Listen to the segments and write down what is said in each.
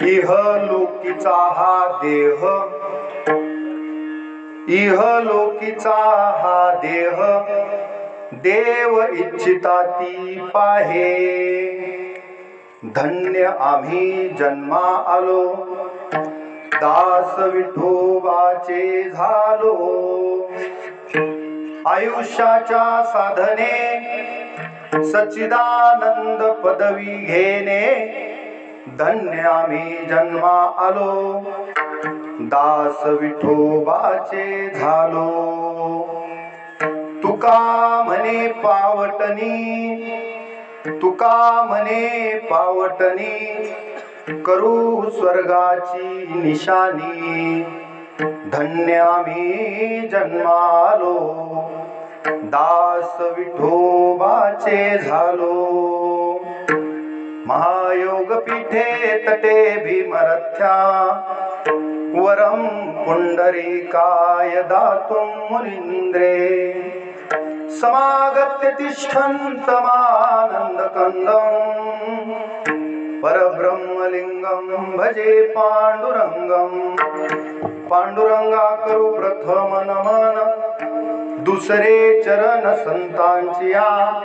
इहलोकीचा हा देह, इहलोकीचा हा देह देव इच्छिता ती पाहे. धन्य आम्ही जन्मा आलो, दास विठोबाचे झालो. आयुष्याच्या साधने सच्चिदानंद पदवी घेणे. धन्य आम्ही जन्मा आलो, दास विठोबाचे झालो. तुका म्हणे पावटणी, तुका म्हणे पावटणी, करू स्वर्गाची निशाणी. धन्य आम्ही जन्मालो, दास विठोबाचे झालो. महायोग पीठे तटे भीमरथ्या, वरम पुंडरीकाय दातुं मुनींद्रे. समागत्य तिष्ठन्तमानन्दकन्दं, परब्रह्मलिंगं भजे पांडुरंगं. पांडुरंगा करू प्रथम नमन, दुसरे चरण संतांची या.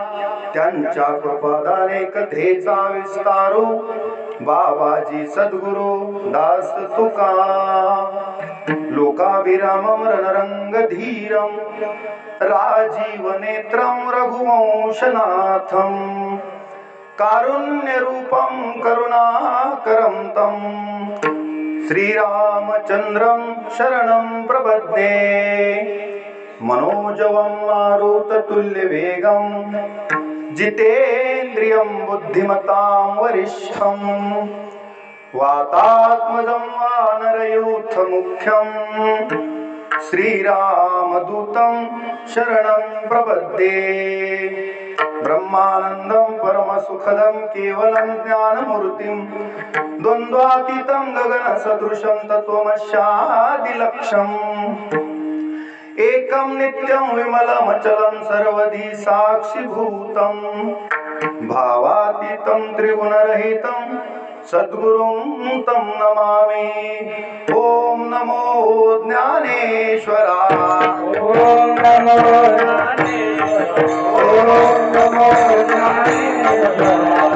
त्यांच्या कृपादाने कथेचा विस्तारू, बाबाजी सद्गुरु दास तुका. लोकाभिरामं रणरंगधीरं, राजीव नेत्रं रघुवंशनाथं. कारुण्यरूपं करुणाकरं तं, श्रीरामचन्द्रं शरणं प्रपद्ये. मनोजवं मारुततुल्यवेगं, जितेन्द्रियं बुद्धिमतां वरिष्ठं. वातात्मजं वानरयूथमुख्यं, श्रीरामदूतं शरणं प्रपद्ये. ब्रह्मानन्दं परमसुखदं केवलं ज्ञानमूर्तिं, द्वन्द्वातीतं गगनसदृशं तत्त्वमस्यादिलक्ष्यम्. एकं नित्यं विमलमचलं सर्वधी साक्षिभूतं, भावातीतं त्रिगुणरहितं सद्गुरुं तं नमामि. ॐ नमो ज्ञानेश्वराय, ॐ नमो ज्ञानेश्वराय, ॐ नमो ज्ञानेश्वराय.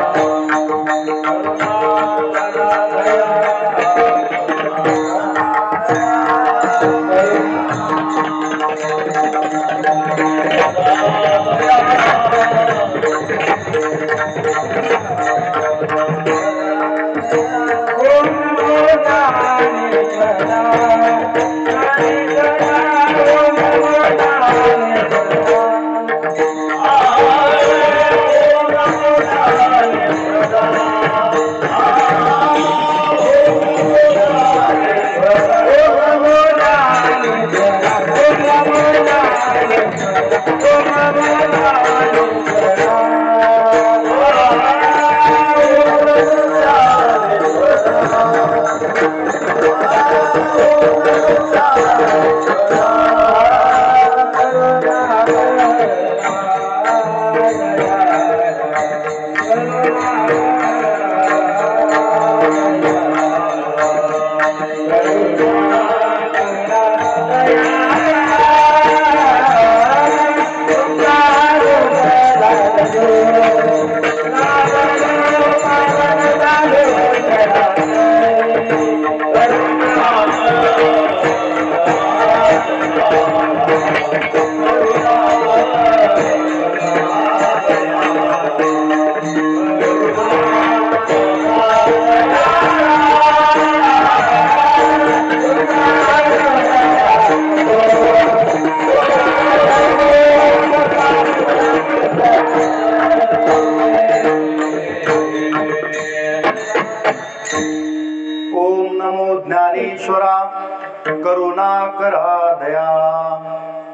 ज्ञानेश्वरा करुणा करा दयाळा.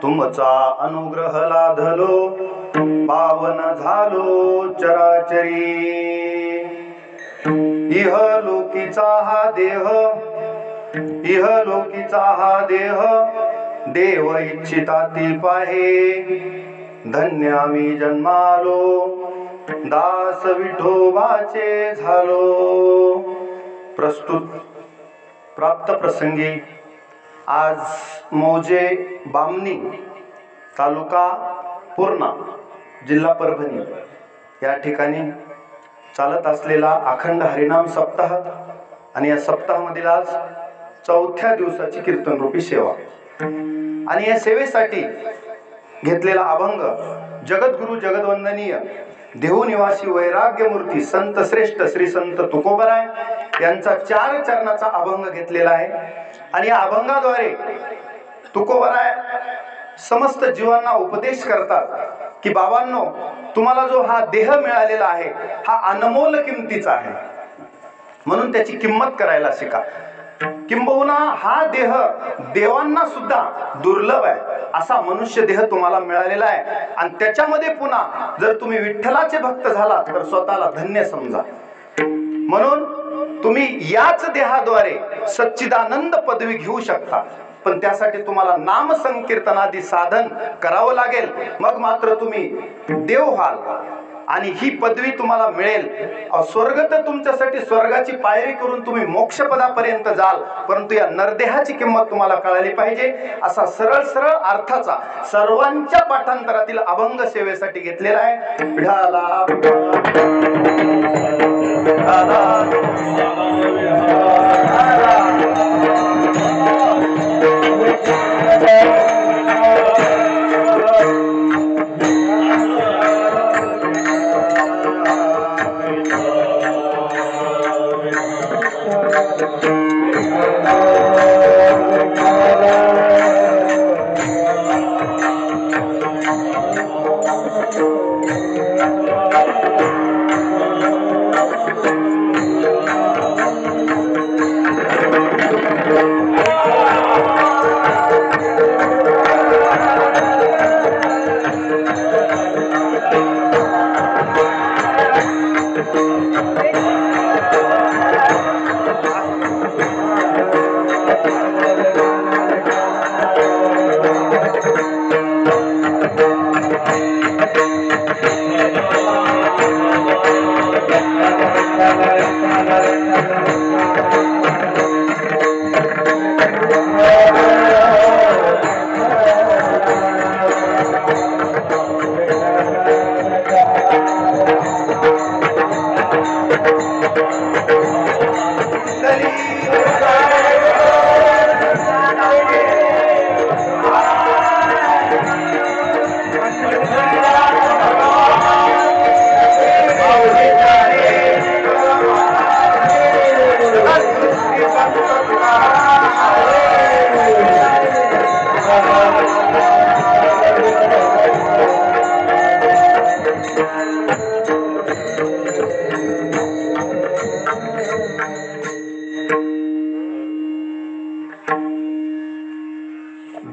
तुमचा अनुग्रह लाधलो, पावन झालो चराचरी. इहलोकीचा हा देह, इहलोकीचा हा देह देव इच्छिता ती पाहे. धन्य आम्ही जन्मालो, दास विठोबाचे झालो. प्रस्तुत प्राप्त प्रसंगी आज मौजे बामणी तालुका पूर्णा जिल्हा परभणी या ठिकाणी चालत असलेला अखंड हरिनाम सप्ताह आणि या सप्ताहामधील आज चौथ्या दिवसाची कीर्तन रूपी सेवा आणि या सेवेसाठी घेतलेला अभंग जगद्गुरु जगदवंदनीय देहू निवासी वैराग्य मूर्ती संत श्रेष्ठ श्री संत तुकोबराय यांचा 4 चरणाचा अभंग घेतलेला आहे. आणि या अभंगाद्वारे तुकोबराय समस्त जीवांना उपदेश करतात की बाबांनो, तुम्हाला जो हा देह मिळालेला आहे हा अनमोल किमतीचा आहे, म्हणून त्याची किंमत करायला शिका. किंबहुना हा देह देवांना सुद्धा दुर्लभ आहे असा मनुष्य देह तुम्हाला मिळालेला आहे. आणि त्याच्यामध्ये पुन्हा जर तुम्ही विठ्ठलाचे भक्त झालात तर स्वतःला धन्य समजा. म्हणून तुम्ही याच देहाद्वारे सच्चिदानंद पदवी घेऊ शकता, पण त्यासाठी तुम्हाला नाम संकीर्तनादी साधन करावं लागेल. मग मात्र तुम्ही देव व्हाल आणि ही पदवी तुम्हाला मिळेल. स्वर्ग तर तुमच्यासाठी स्वर्गाची पायरी करून तुम्ही मोक्षपदापर्यंत जाल, परंतु या नरदेहाची किंमत तुम्हाला कळाली पाहिजे. असा सरळ सरळ अर्थाचा सर्वांच्या पाठांतरातील अभंग सेवेसाठी घेतलेला आहे. विठाला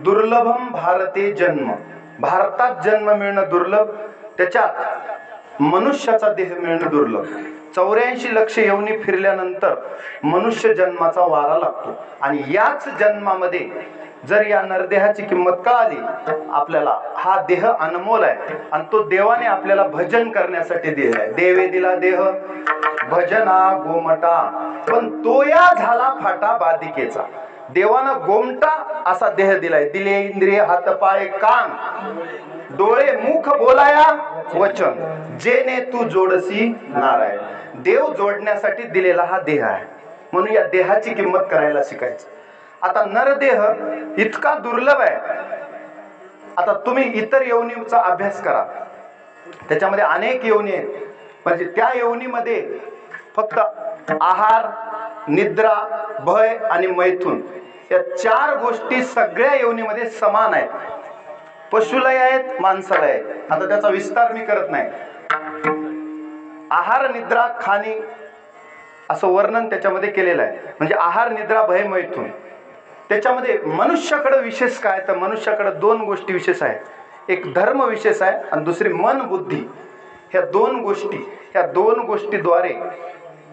दुर्लभम भारते जन्म. भारतात जन्म मिळणं दुर्लभ, त्याच्यात मनुष्याचा देह मिळणं दुर्लभ. 84 लक्ष योनी फिरल्यानंतर मनुष्य जन्माचा वारा लागतो. आणि याच जन्मामध्ये जर या नरदेहाची किंमत कळाली आपल्याला, हा देह अनमोल आहे आणि तो देवाने आपल्याला भजन करण्यासाठी दिलाय. देवे दिला देह भजना गोमटा, पण तो या झाला फाटा बाधिकेचा. देवानं गोमटा असा देह दिलाय. दिले इंद्रिय हात पाय कान डोळे मुख बोलाया वचन, जेने तू जोडसी नारायण. देव जोडण्यासाठी दिलेला हा देह आहे, म्हणून या देहाची किंमत करायला शिकायचं. आता नरदेह इतका दुर्लभ आहे. आता तुम्ही इतर योनीचा अभ्यास करा, त्याच्यामध्ये अनेक योनी आहेत. म्हणजे त्या योनीमध्ये फक्त आहार, निद्रा, भय आणि मैथुन या 4 गोष्टी सगळ्या योनीमध्ये समान आहेत. पशुलय आहेत, माणसालय आहेत. आता त्याचा विस्तार मी करत नाही. आहार, निद्रा, खाणी असं वर्णन त्याच्यामध्ये केलेलं आहे. म्हणजे आहार, निद्रा, भय, मैथुन. त्याच्यामध्ये मनुष्याकडे विशेष काय, तर मनुष्याकडे 2 गोष्टी विशेष आहेत. एक धर्म विशेष आहे आणि दुसरी मन बुद्धी. ह्या 2 गोष्टीद्वारे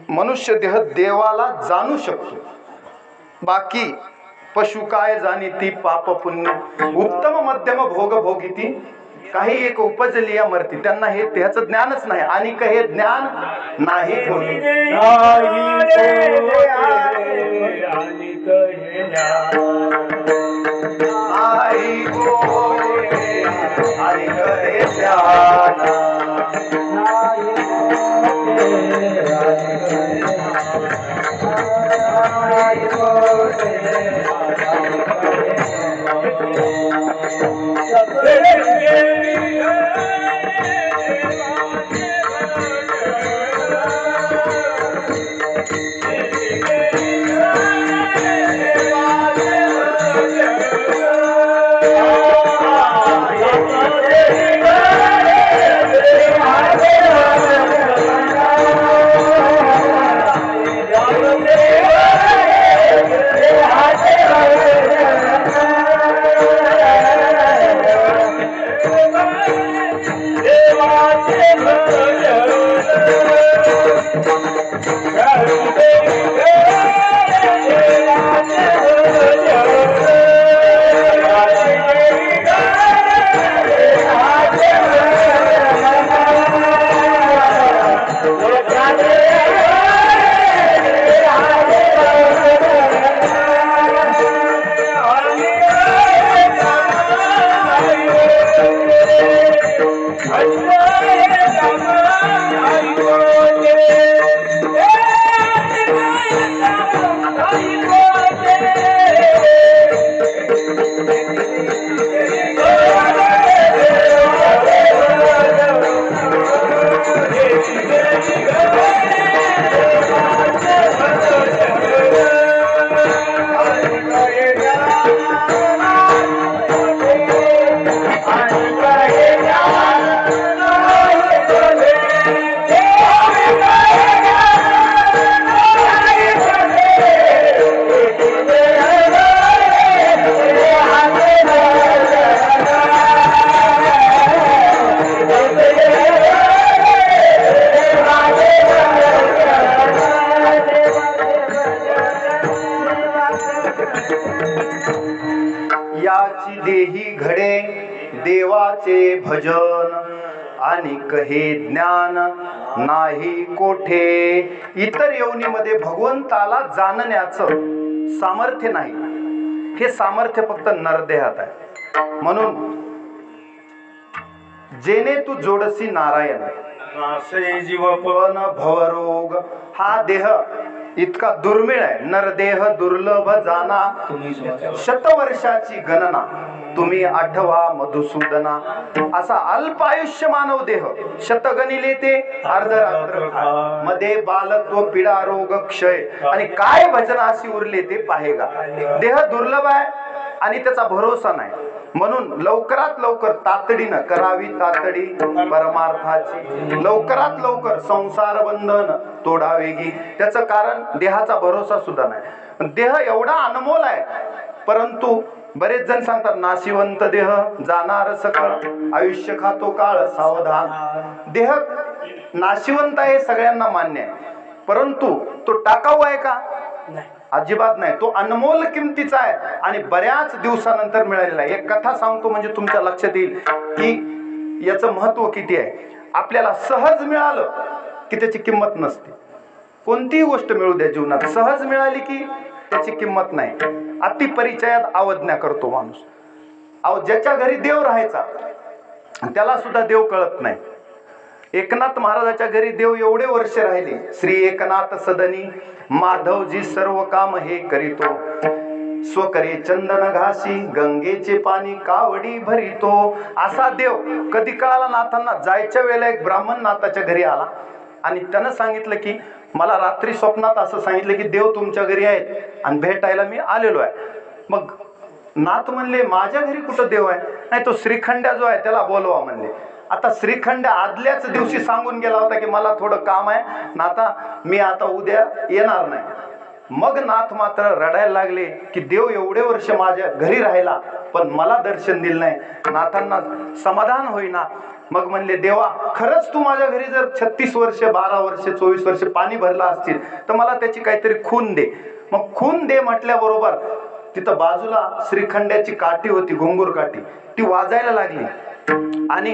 मनुष्य देह देवाला जाणू शकतो. बाकी पशु काय जाणीती पाप पुण्य, उत्तम मध्यम भोग भोगिती काही एक उपजली या मरती, त्यांना हे त्याचं ज्ञानच नाही. आणि हे ज्ञान नाही कोणी देही घडे देवाचे भजन, आणि कहे ज्ञान नाही कोठे. इतर योनीमध्ये भगवंताला जाणण्याचं सामर्थ्य नाही, हे सामर्थ्य फक्त नरदेहात आहे. म्हणून जेने तू जोडसी नारायण नासे जीवपन भवरोग. हा देह इतका दुर्मिळ आहे, नरदेह दुर्लभ जाना, शतवर्षाची गणना तुम्ही आठवा मधुसूदना. असा अल्प आयुष्य मानव देह, शतगणिले ते अर्धरात्र मध्ये बालत्व पीडा रोग क्षय, आणि काय भजनाशी उरले ते पाहेगा. देह दुर्लभ आहे आणि त्याचा भरोसा नाही. म्हणून लवकरात लवकर तातडीनं करावी तातडी परमार्थाची, लवकरात लवकर संसार बंधन तोडावेगी. त्याचं कारण देहाचा भरोसा सुद्धा नाही. देह एवढा अनमोल आहे, परंतु बरेच जण सांगतात नाशिवंत देह जाणार सकळ, आयुष्य खातो काळ सावधान. देह नाशिवंत आहे सगळ्यांना मान्य आहे, परंतु तो टाकाऊ आहे का? अजिबात नाही. तो अनमोल किमतीचा आहे आणि बऱ्याच दिवसानंतर मिळालेला आहे. एक कथा सांगतो म्हणजे तुमच्या लक्षात येईल की याचं महत्व किती आहे. आपल्याला सहज मिळालं की त्याची किंमत नसते. कोणतीही गोष्ट मिळू द्या जीवनात, सहज मिळाली की त्याची किंमत नाही. अति परिचयात अवज्ञा करतो माणूस. अहो, ज्याच्या घरी देव राहायचा त्याला सुद्धा देव कळत नाही. एकनाथ महाराजाच्या घरी देव एवढे वर्ष राहिले. श्री एकनाथ सदनी माधवजी सर्व काम हे करीतो, स्वकरे चंदन घासी गंगेचे पाणी कावडी भरितो. असा देव कधी कळाला नाथांना. जायच्या वेळेला एक ब्राह्मण नाथाच्या घरी आला आणि त्यानं सांगितलं की मला रात्री स्वप्नात असं सांगितलं की देव तुमच्या घरी आहेत आणि भेटायला मी आलेलो आहे. मग नाथ म्हणले माझ्या घरी कुठं देव आहे? नाही, तो श्रीखंड्या जो आहे त्याला बोलवा म्हणले. आता श्रीखंड आदल्याच दिवशी सांगून गेला होता की मला थोडं काम आहे नाथा, मी आता उद्या येणार नाही. मग नाथ मात्र रडायला लागले की देव एवढे वर्ष माझ्या घरी राहिला पण मला दर्शन दिलं नाही. नाथांना समाधान होईना. मग म्हणले देवा, खरंच तू माझ्या घरी जर 36 वर्ष 12 वर्ष 24 वर्ष पाणी भरला असतील तर मला त्याची काहीतरी खून दे. मग खून दे म्हटल्याबरोबर तिथं बाजूला श्रीखंड्याची काठी होती, घुंगूर काठी, ती वाजायला लागली. आणि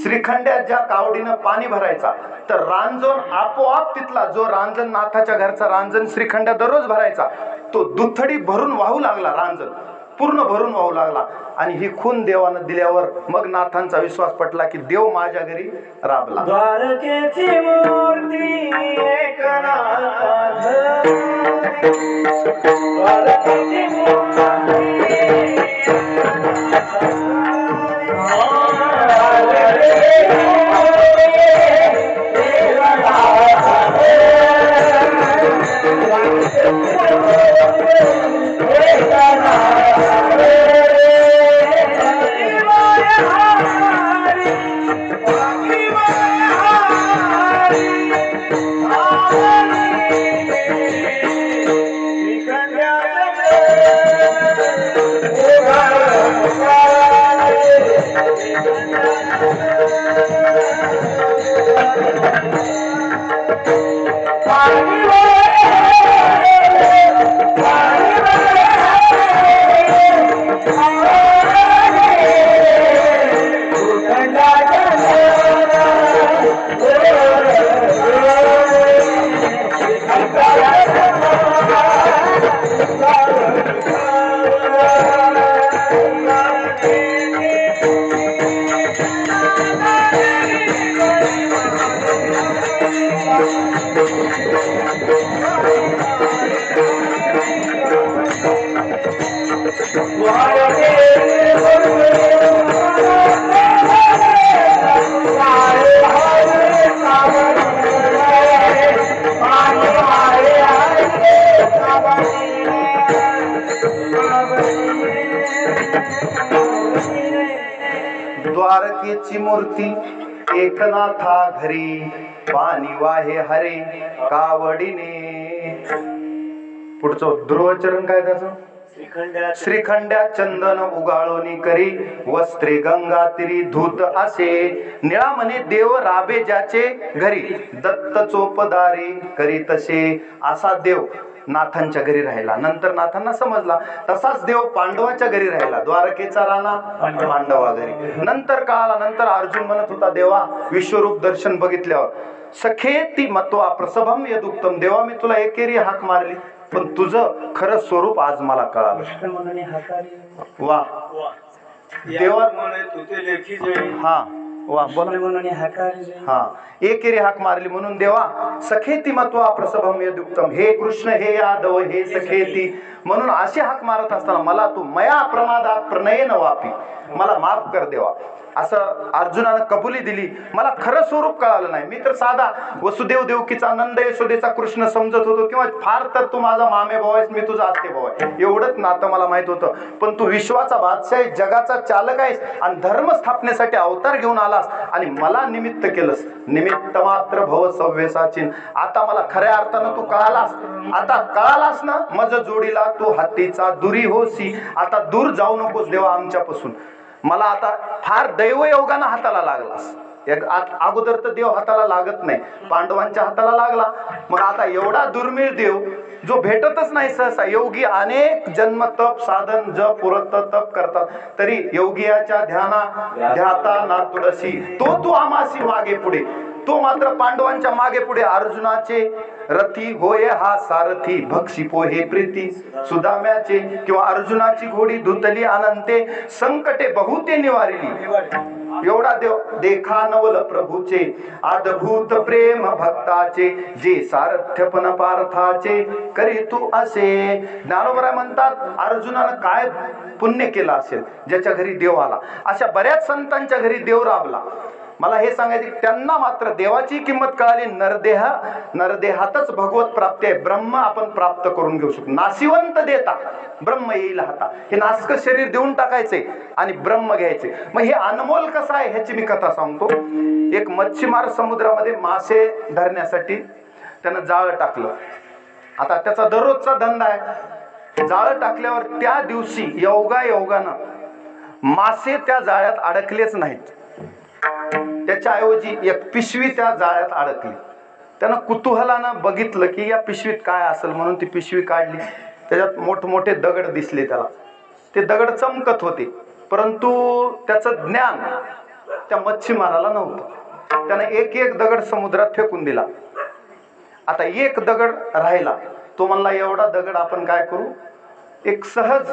श्रीखंड्यात ज्या कावडीनं पाणी भरायचा तर रांजण आपोआप तिथला जो रांजण नाथाच्या घरचा रांजण श्रीखंड्या दररोज भरायचा तो दुथडी भरून वाहू लागला, रांजण पूर्ण भरून वाहू लागला. आणि ही खून देवानं दिल्यावर मग नाथांचा विश्वास पटला की देव माझ्या घरी राबला. द्वारकेची मूर्ती एकनाथ, द्वारकेची द्वारकेची मूर्ती एकनाथा घरी पाणी वाहे हरे कावडीने. पुढचं ध्रुवचरण काय त्याचं? श्रीखंड्या चंदन उगाळोनी करी वस्त्रे गंगा तिरी धूत असे निळा म्हणे देव राबे ज्याचे घरी दत्त चोपदारी करी तसे. असा देव नाथांच्या घरी राहिला. नंतर नाथांना समजला तसाच देव पांडवाच्या घरी राहिला. द्वारकेचा राणा पांडवा घरी. नंतर कळाला, नंतर अर्जुन म्हणत होता देवा विश्वरूप दर्शन बघितल्यावर सखेती मत्वा प्रसभम यदुक्तम, देवा मी तुला एकेरी हाक मारली पण तुझं खरं स्वरूप आज मला कळालं. वा देवा हा वा बोला हा एकेरी हाक मारली म्हणून देवा सखेती मत्वा प्रसभम यदुक्तम, हे कृष्ण हे यादव हे सखेती म्हणून अशी हाक मारत असताना मला तू मया प्रमादात प्रणयन वापी, मला माफ कर देवा. असं अर्जुनानं कबुली दिली. मला खरं स्वरूप कळालं नाही. मी तर साधा वसुदेव देवकीचा नंद यशोदेचा कृष्ण समजत होतो किंवा फार तर तू माझा मामे भाऊ आहेस मी तुझा आत्ते भाऊ आहे एवढंच नातं मला माहित होतं. पण तू विश्वाचा बादशाह आहेस, जगाचा चालक आहेस आणि धर्म स्थापनेसाठी अवतार घेऊन आलास आणि मला निमित्त केलंस. निमित्त मात्र भव सव्यसाचीन. आता मला खऱ्या अर्थानं तू कळालास. आता कळालास ना मज जोडीला तू हत्तीचा दुरी होसी. आता दूर जाऊ नकोस देवा आमच्यापासून. मला आता फार दैवयोगानं हाताला लागलास. अगोदर तर देव हाताला लागत नाही, पांडवांच्या हाताला लागला. मग आता एवढा दुर्मिळ देव जो भेटतच नाही सहसा. योगी अनेक जन्म तप साधन जप पुरत तप करतात तरी योगियाच्या ध्याता ना तुळसी. तो तू आमासी मागे पुढे, तो मात्र पांडवांच्या मागे पुढे. अर्जुनाचे रथी होय हा सारथी भक्षी पोहे प्रीती सुदाम्याचे किंवा अर्जुनाची घोडी धुतली अनंते संकटे बहुते निवारिली. एवढा देव देखा नवल प्रभूचे अद्भुत प्रेम भक्ताचे जे सारथ्यपण पार्थाचे करी तू असे. ज्ञानोबराय म्हणतात अर्जुनानं काय पुण्य केलं असेल ज्याच्या घरी देव आला. अशा बऱ्याच संतांच्या घरी देव राबला. मला हे सांगायचे त्यांना मात्र देवाची किंमत कळाली. नरदेहातच भगवत प्राप्ती आहे. ब्रह्म आपण प्राप्त करून घेऊ शकतो. नाशिवंत देता ब्रह्म येईल हाता. हे नासक शरीर देऊन टाकायचे आणि ब्रह्म घ्यायचे. मग हे अनमोल कसं आहे ह्याची मी कथा सांगतो. एक मच्छीमार समुद्रामध्ये मासे धरण्यासाठी त्यानं जाळं टाकलं. आता त्याचा दररोजचा धंदा आहे. जाळं टाकल्यावर त्या दिवशी योगानं मासे त्या जाळ्यात अडकलेच नाहीत. त्याच्याऐवजी एक पिशवी त्या जाळ्यात अडकली. त्यानं कुतूहलानं बघितलं की या पिशवीत काय असेल म्हणून ती पिशवी काढली. त्याच्यात मोठमोठे दगड दिसले त्याला. ते दगड चमकत होते. परंतु त्याचं ज्ञान त्या मच्छीमाराला नव्हतं. त्याने एक एक दगड समुद्रात फेकून दिला. आता एक दगड राहिला. तो म्हणला एवढा दगड आपण काय करू, एक सहज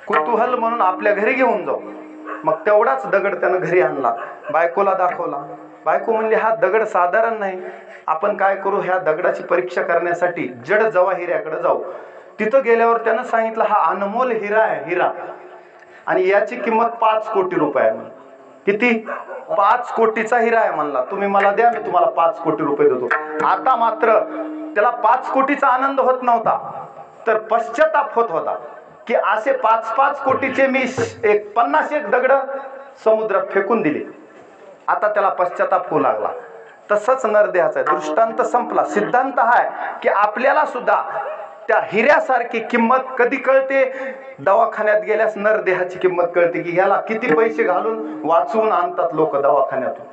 कुतूहल म्हणून आपल्या घरी घेऊन जाऊ. मग तेवढाच दगड त्यानं घरी आणला, बायकोला दाखवला. बायको म्हणली हा दगड साधारण नाही, आपण काय करू, ह्या दगडाची परीक्षा करण्यासाठी जड जवाहिऱ्याकडे जाऊ. तिथं गेल्यावर त्यानं सांगितलं हा अनमोल हिरा आहे, हिरा, आणि याची किंमत 5 कोटी रुपये आहे. म्हणून किती? 5 कोटीचा हिरा आहे. म्हणला तुम्ही मला द्या, मी तुम्हाला 5 कोटी रुपये देतो. आता मात्र त्याला 5 कोटीचा आनंद होत नव्हता, तर पश्चाताप होत होता की असे 5-5 कोटीचे मी 50 दगड समुद्रात फेकून दिले. आता त्याला पश्चाताप होऊ लागला. तसंच नरदेहाचा दृष्टांत संपला. सिद्धांत हा आहे की आपल्याला सुद्धा त्या हिऱ्यासारखी किंमत कधी कळते, दवाखान्यात गेल्यास नरदेहाची किंमत कळते की ह्याला किती पैसे घालून वाचवून आणतात लोक दवाखान्यातून,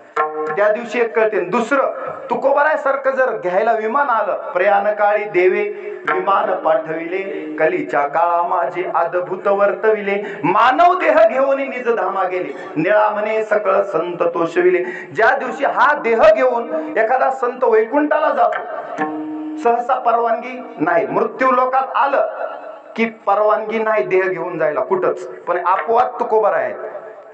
त्या दिवशी एक कळते. दुसरं, तुकोबारायसारखं जर घ्यायला विमान आलं, प्रयाण काळी देवे विमान पाठविले, कलीच्या काळा माझे अद्भुत वर्तविले, मानव देह घेऊन निज धामा गेले, निळामने सकळ संत तोषविले. ज्या दिवशी हा देह घेऊन एखादा संत वैकुंठाला जातो, सहसा परवानगी नाही. मृत्यू लोकात आलं की परवानगी नाही देह घेऊन जायला कुठंच, पण अपवाद तुकोबाराय आहेत.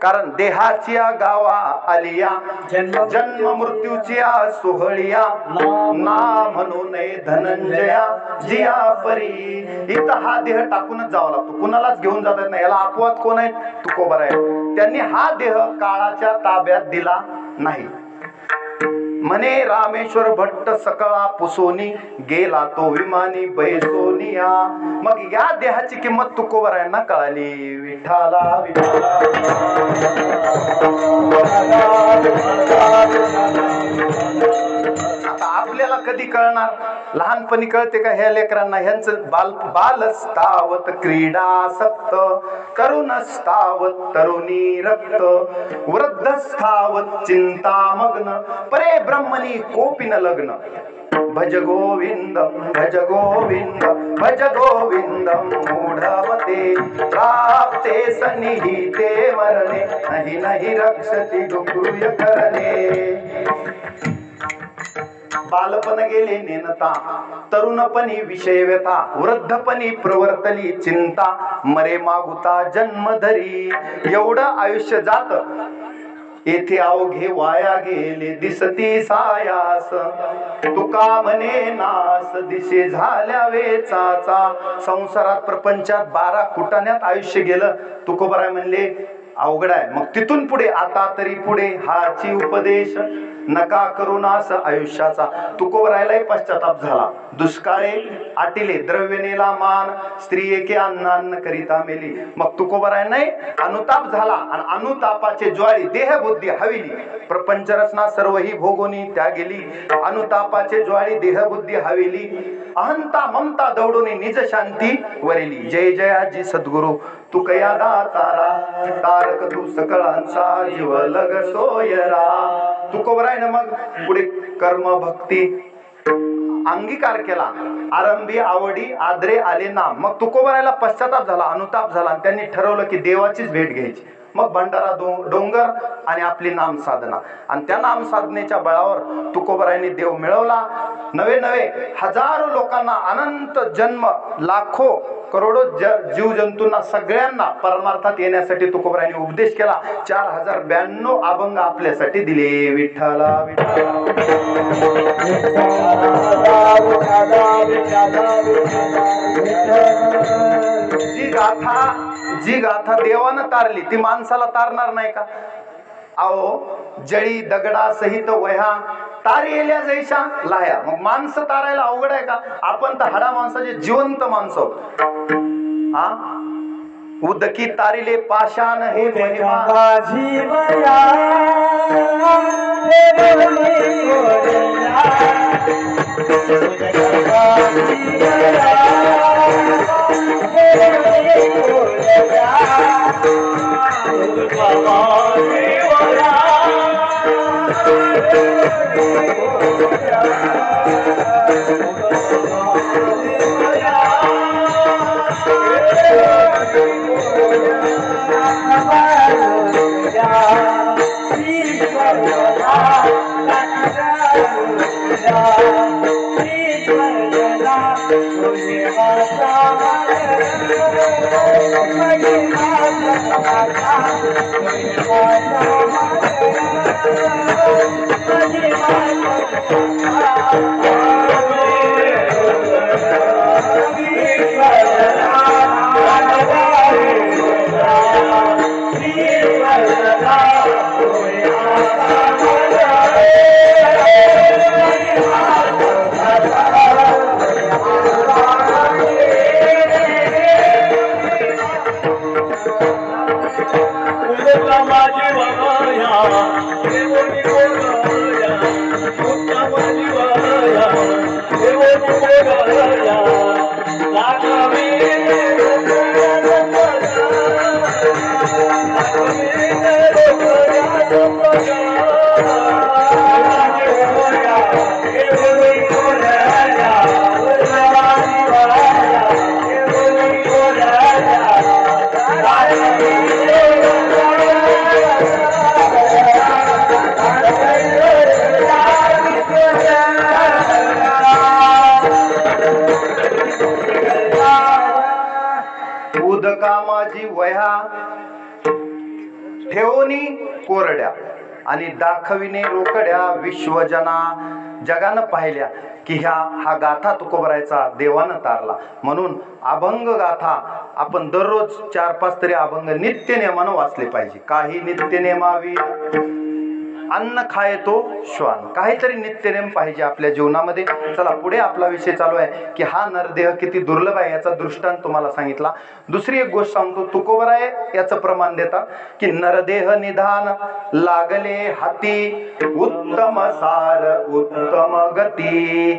कारण देहाच्या गावा आलिया जन्म मृत्यूच्या सोहळिया, ना म्हणू नये धनंजया जिया परी. इथं हा देह टाकूनच जावा लागतो, कुणालाच घेऊन जात नाही. याला अपवाद कोण आहेत? तुकोबाराय. त्यांनी हा देह काळाच्या ताब्यात दिला नाही. म्हणे रामेश्वर भट्ट सकळा पुसोनी, गेला तो विमानी बैसोनिया. मग या देहाची किंमत तुकोबारायांना कळाली. विठाला विठाला आता आपल्याला कधी कळणार? लहानपणी कळते का ह्या लेकरांना? ह्यांचं बालस्तावत क्रीडासक्त, तरुणस्तावत तरुणी रक्त, वृद्धस्तावत चिंता मग्न, परे ब्रह्मणी कोपिन लग्न. भज गोविंदम भज गोविंदम भज गोविंदम मूढमते, प्राप्ते सन्निहिते मरणे, नहि नहि रक्षति दुःखूय करणे. बालपण गेले नेनता, तरुणपणी विषय व्यथा, वृद्धपणी प्रवर्तली चिंता, मरे मागुता जन्मधरी. एवढं आयुष्य जात, येथे अवघे वाया गेले दिसती सायास, तुका म्हणे नास दिसे झाल्या वेचाचा. संसारात प्रपंचात 12 कुटाण्यात आयुष्य गेलं. तुकोबाराय म्हणले अवघड आहे. मग तिथून पुढे आता तरी पुढे हाची उपदेश, नका करुणास आयुष्याचा. तुकोबारायलाही पश्चाताप झाला. दुष्काळे आटिले, द्रव्य नेला मान, स्त्री एके अन्नान्न करिता मेली. मग तुकोबारायने अनुताप झाला आणि अनुतापाचे ज्वाळी देहबुद्धी हविली. प्रपंच रचना सर्व ही भोगोनी त्या गेली, अनुतापाचे ज्वाळी देहबुद्धी हविली. अहंता ममता दौडोनी निज शांती वरिली. जय जयाजी सद्गुरु तू कया दातारा, तारक तू सकळांचा जीव लग सोयरा. तुकोबारायनं मग पुढे कर्म भक्ती अंगीकार केला. आरंभी आवडी आदरे आले नाम. मग तुकोबारायला पश्चाताप झाला, अनुताप झाला आणि त्यांनी ठरवलं की देवाचीच भेट घ्यायची. मग भंडारा डोंगर आणि आपली नाम साधना, आणि त्या नाम साधनेच्या बळावर तुकोबारायांनी देव मिळवला. नवे नवे हजारो लोकांना, अनंत जन्म, लाखो करोडो जीव जंतूंना, सगळ्यांना परमार्थात येण्यासाठी तुकोबारायांनी उपदेश केला. 4092 अभंग आपल्यासाठी दिले. विठ्ठला जी गाथा देवानं तारली ती माणसाला तारणार नाही का? अहो जळी दगडा सहित वह्या, तारेल्या जैशा लाया. मग माणसं तारायला अवघड आहे का? आपण तर हाडा माणसाचे जिवंत माणसं. हा उदकी तारिले पाषाण हे महिमा उदका माझी वह्या ठेवणी कोरड्या आणि दाखविणे रोकड्या विश्वजना जगानं पाहिल्या की हा गाथा तुकोबरायचा देवानं तारला. म्हणून अभंग गाथा आपण दररोज 4-5 तरी अभंग नित्य नेमानं वाचले पाहिजे. काही नित्य नेमावी अन्न खाय तो श्वान, काहीतरी नित्यनेम पाहिजे आपल्या जीवनामध्ये. चला पुढे आपला विषय चालू आहे की हा नरदेह किती दुर्लभ आहे याचा दृष्टांत तुम्हाला सांगितला. दुसरी एक गोष्ट सांगतो, तुकोबराय याचं प्रमाण देतात की नरदेह निधान लागले हाती उत्तम सार उत्तम गती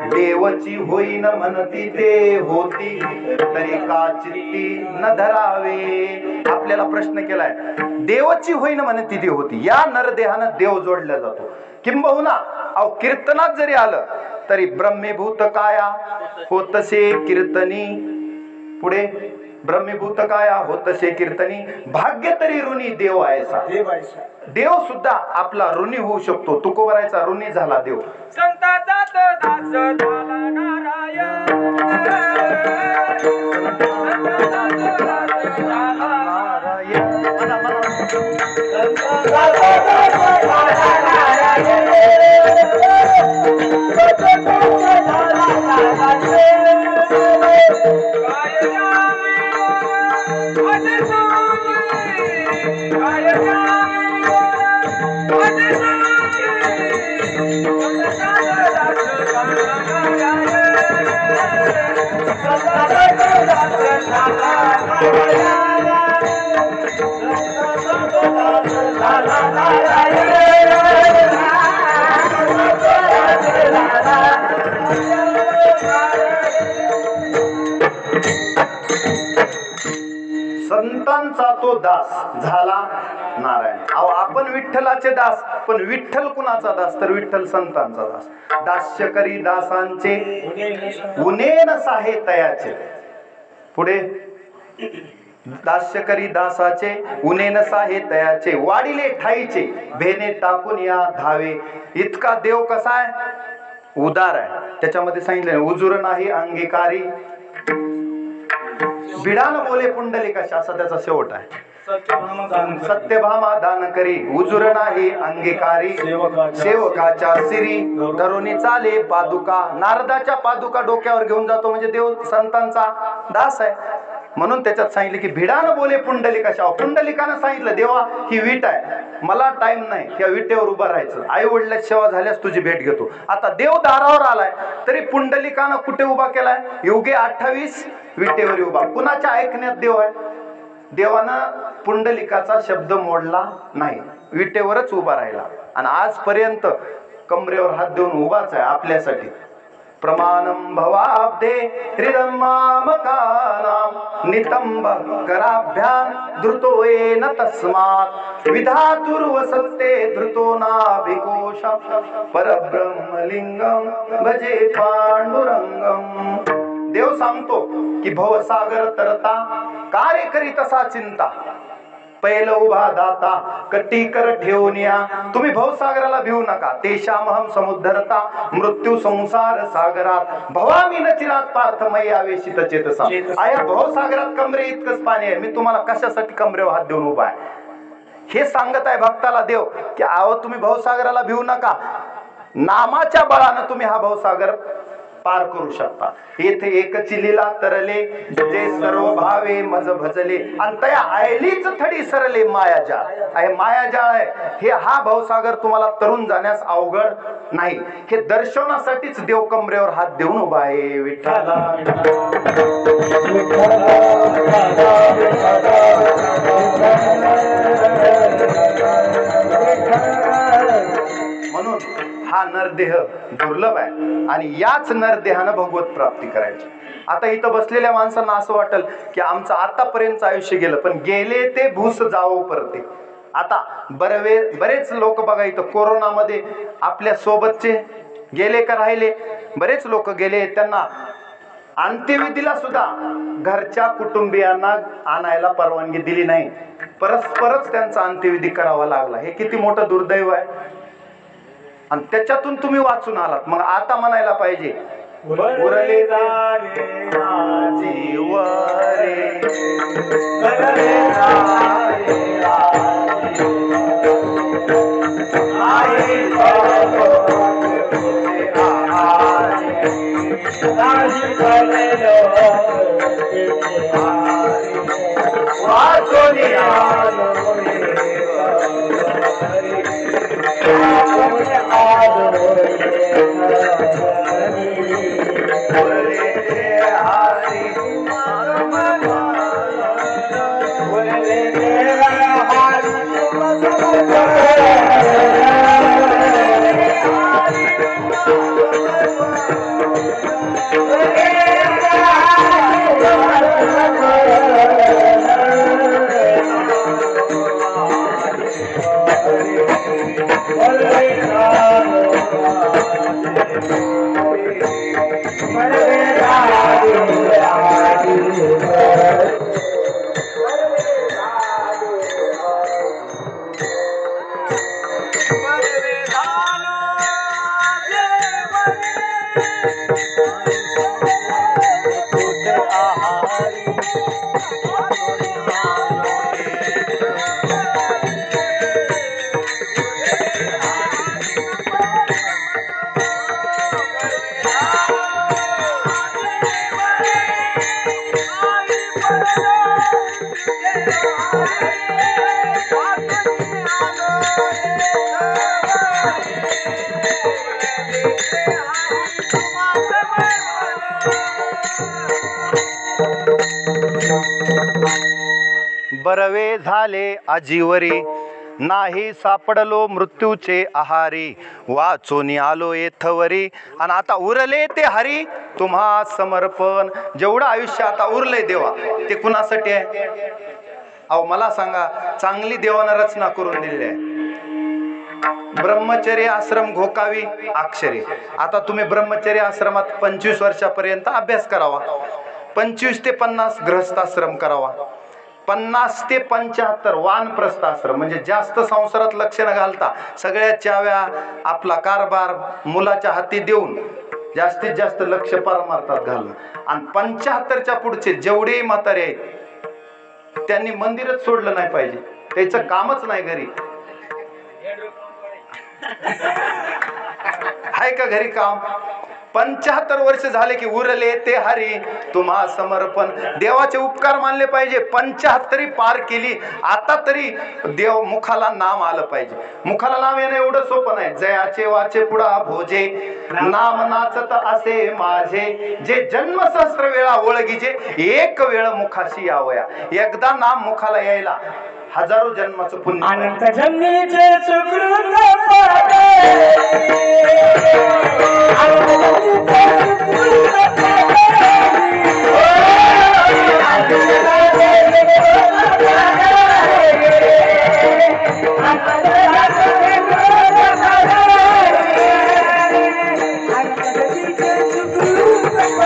देवची होईन म्हणती ते होती तरी का चित्ती न धरावे. आपल्याला प्रश्न केलाय, देवची होईन म्हणती ती होती, या नरदेहानं देव जोडला जातो. किंबहुना कीर्तनात जरी आलं तरी ब्रह्मीभूत काया होतसे कीर्तनी, पुढे ब्रह्मीभूत काया होतसे कीर्तनी भाग्य तरी ऋणी देव आहेसा. देव सुद्धा आपला ऋणी होऊ शकतो. तुकोबरायचा ऋणी झाला देव. संताचा दास झाला नारायण, संतांचा तो दास झाला नारायण. आपण विठ्ठलाचे दास, पण विठ्ठल कुणाचा दास तर विठ्ठल संतांचा दास. दास्य करी दासांचे उनेन साहे तयाचे, पुढे दास्य करी दासाचे उनेन साहे तयाचे वाडिले ठाईचे भेने टाकून या धावे. इतका देव कसा आहे? उदार आहे. त्याच्यामध्ये सांगितलं उजुर नाही अंगीकारी भिडान बोले पुंडलिकाशी, असा त्याचा शेवट आहे. सत्यभामा दान करी उजुर नाही अंगीकारी सेवकाच्या सिरी धरुनी चाले पादुका. नारदाच्या पादुका डोक्यावर घेऊन जातो म्हणजे देव संतांचा दास आहे. म्हणून त्याच्यात सांगितले की भिडान बोले पुंडलिकाशी. पुंडलिकानं सांगितलं देवा ही वीट आहे, मला टाइम नाही त्या विटेवर उभं राहायचं, आई वडिलाची सेवा झाल्यास तुझी भेट घेतो. आता देव दारावर आलाय तरी पुंडलिकानं कुठे उभा केलाय? युगे 28 विटेवर उभा. कुणाच्या ऐकण्यात देव आहे? देवानं पुंडलिकाचा शब्द मोडला नाही, विटेवरच उभा राहिला आणि आजपर्यंत कमरेवर हात देऊन उभाच आहे आपल्यासाठी. प्रमाणम भवाब्दे हृदमामकानाम नितंब कराभ्याम धृतो येन तस्मात् विधातुर्वसत्ते धृतो नाभिकोशम परब्रह्मलिंगम भजे पांडुरंगम. देव सांगतो की भवसागर तरता कार्य करी तसा चिंता. पैल उभा दाता कटी कर ठेवून या. तुम्ही भवसागराला भिवू नका. तेषामहम समुद्धरता मृत्यू संसार सागरात भवामी न चिरात पार्थ मयी आवेशित चेतसा. आया भवसागरात कमरे इतकंच पाणी आहे. मी तुम्हाला कशासाठी कमरेवर हात देऊन उभा आहे हे सांगत आहे भक्ताला देव की आहो तुम्ही भवसागराला भिवू नका. नामाच्या बळानं तुम्ही हा भवसागर पार करू शकता. येथे एकची लीला तरले जे सर्व भावे मज भजले अंतया आयलीच थडी सरले मायाजाळ. आहे मायाजाळ आहे हे. हा भवसागर तुम्हाला तरुण जाण्यास अवघड नाही हे दर्शवण्यासाठीच देव कमरेवर हात देऊन उभा आहे. विठ्ठला म्हणून हा नरदेह दुर्लभ आहे आणि याच नरदेहानं भगवत प्राप्ती करायची. आता इथं बसलेल्या माणसांना असं वाटेल की आमचं आतापर्यंत आयुष्य गेलं पण गेले ते भूस जावो परते. आता बरेच लोक बघा इथं कोरोनामध्ये आपल्या सोबतचे गेले का राहिले. बरेच लोक गेले. त्यांना अंत्यविधीला सुद्धा घरच्या कुटुंबियांना आणायला परवानगी दिली नाही. परस्परच त्यांचा अंत्यविधी करावा लागला. हे किती मोठं दुर्दैव आहे. आणि त्याच्यातून तुम्ही वाचून आलात. मग आता म्हणायला पाहिजे उरले जाणे माझी वरे, उरले जाणे आई वाचून आलो बरवे झाले आजीवरी नाही सापडलो मृत्यूचे आहारी वाचून आलो येथवरी. आणि आता उरले ते हरी तुम्हा समर्पण. जेवढं आयुष्य आता उरलंय देवा ते कुणासाठी आहे. अहो मला सांगा चांगली देवानं रचना करून दिलेली आहे. ब्रह्मचर्य आश्रम घोकावी अक्षरे. आता तुम्ही ब्रह्मचर्य आश्रमात 25 वर्षापर्यंत अभ्यास करावा. 25 ते 50 गृहस्थाश्रम करावा. 50 ते 75 वानप्रस्थ आश्रम म्हणजे जास्त संसारात लक्ष न घालता सगळ्या चाव्या आपला कारभार मुलाच्या हाती देऊन जास्तीत जास्त लक्ष परमार्थात घालणं. आणि 75च्या पुढचे जेवढे म्हातारे आहेत त्यांनी मंदिरच सोडलं नाही पाहिजे. त्याचं कामच नाही घरी. आहे का घरी काम. 75 वर्ष झाले की उरले ते हरी तुम्हा समर्पण. देवाचे उपकार मानले पाहिजे. 75 पार केली. आता तरी देव मुखाला नाम आलं पाहिजे. मुखाला नाम येणं एवढं सोपं नाही. जयाचे वाचे पुढा भोजे नाम नाचत असे माझे जे जन्म सहस्त्र वेळा ओळखीचे एक वेळ मुखाशी यावया. एकदा नाम मुखाला यायला हजारो जन्माचं पुण्य. अनंत जन्मीचे सुकृत पाटे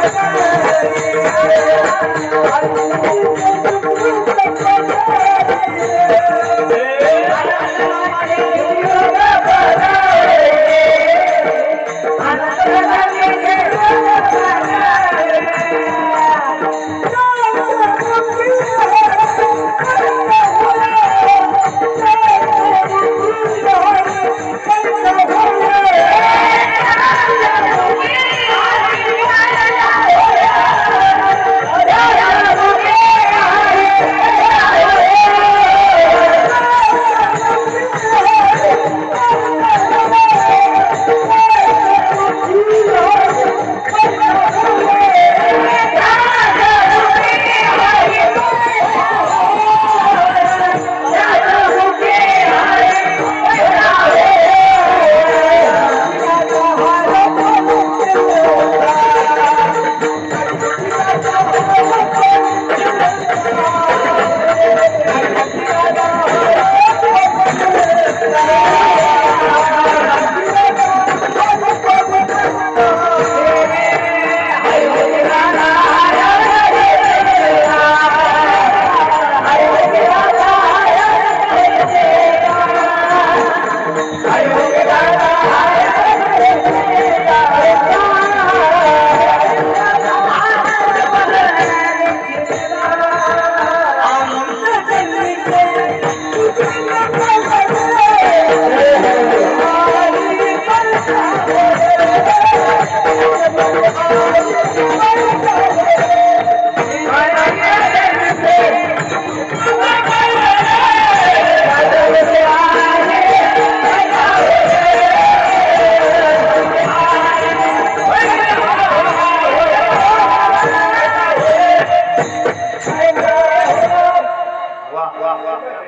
Thank you.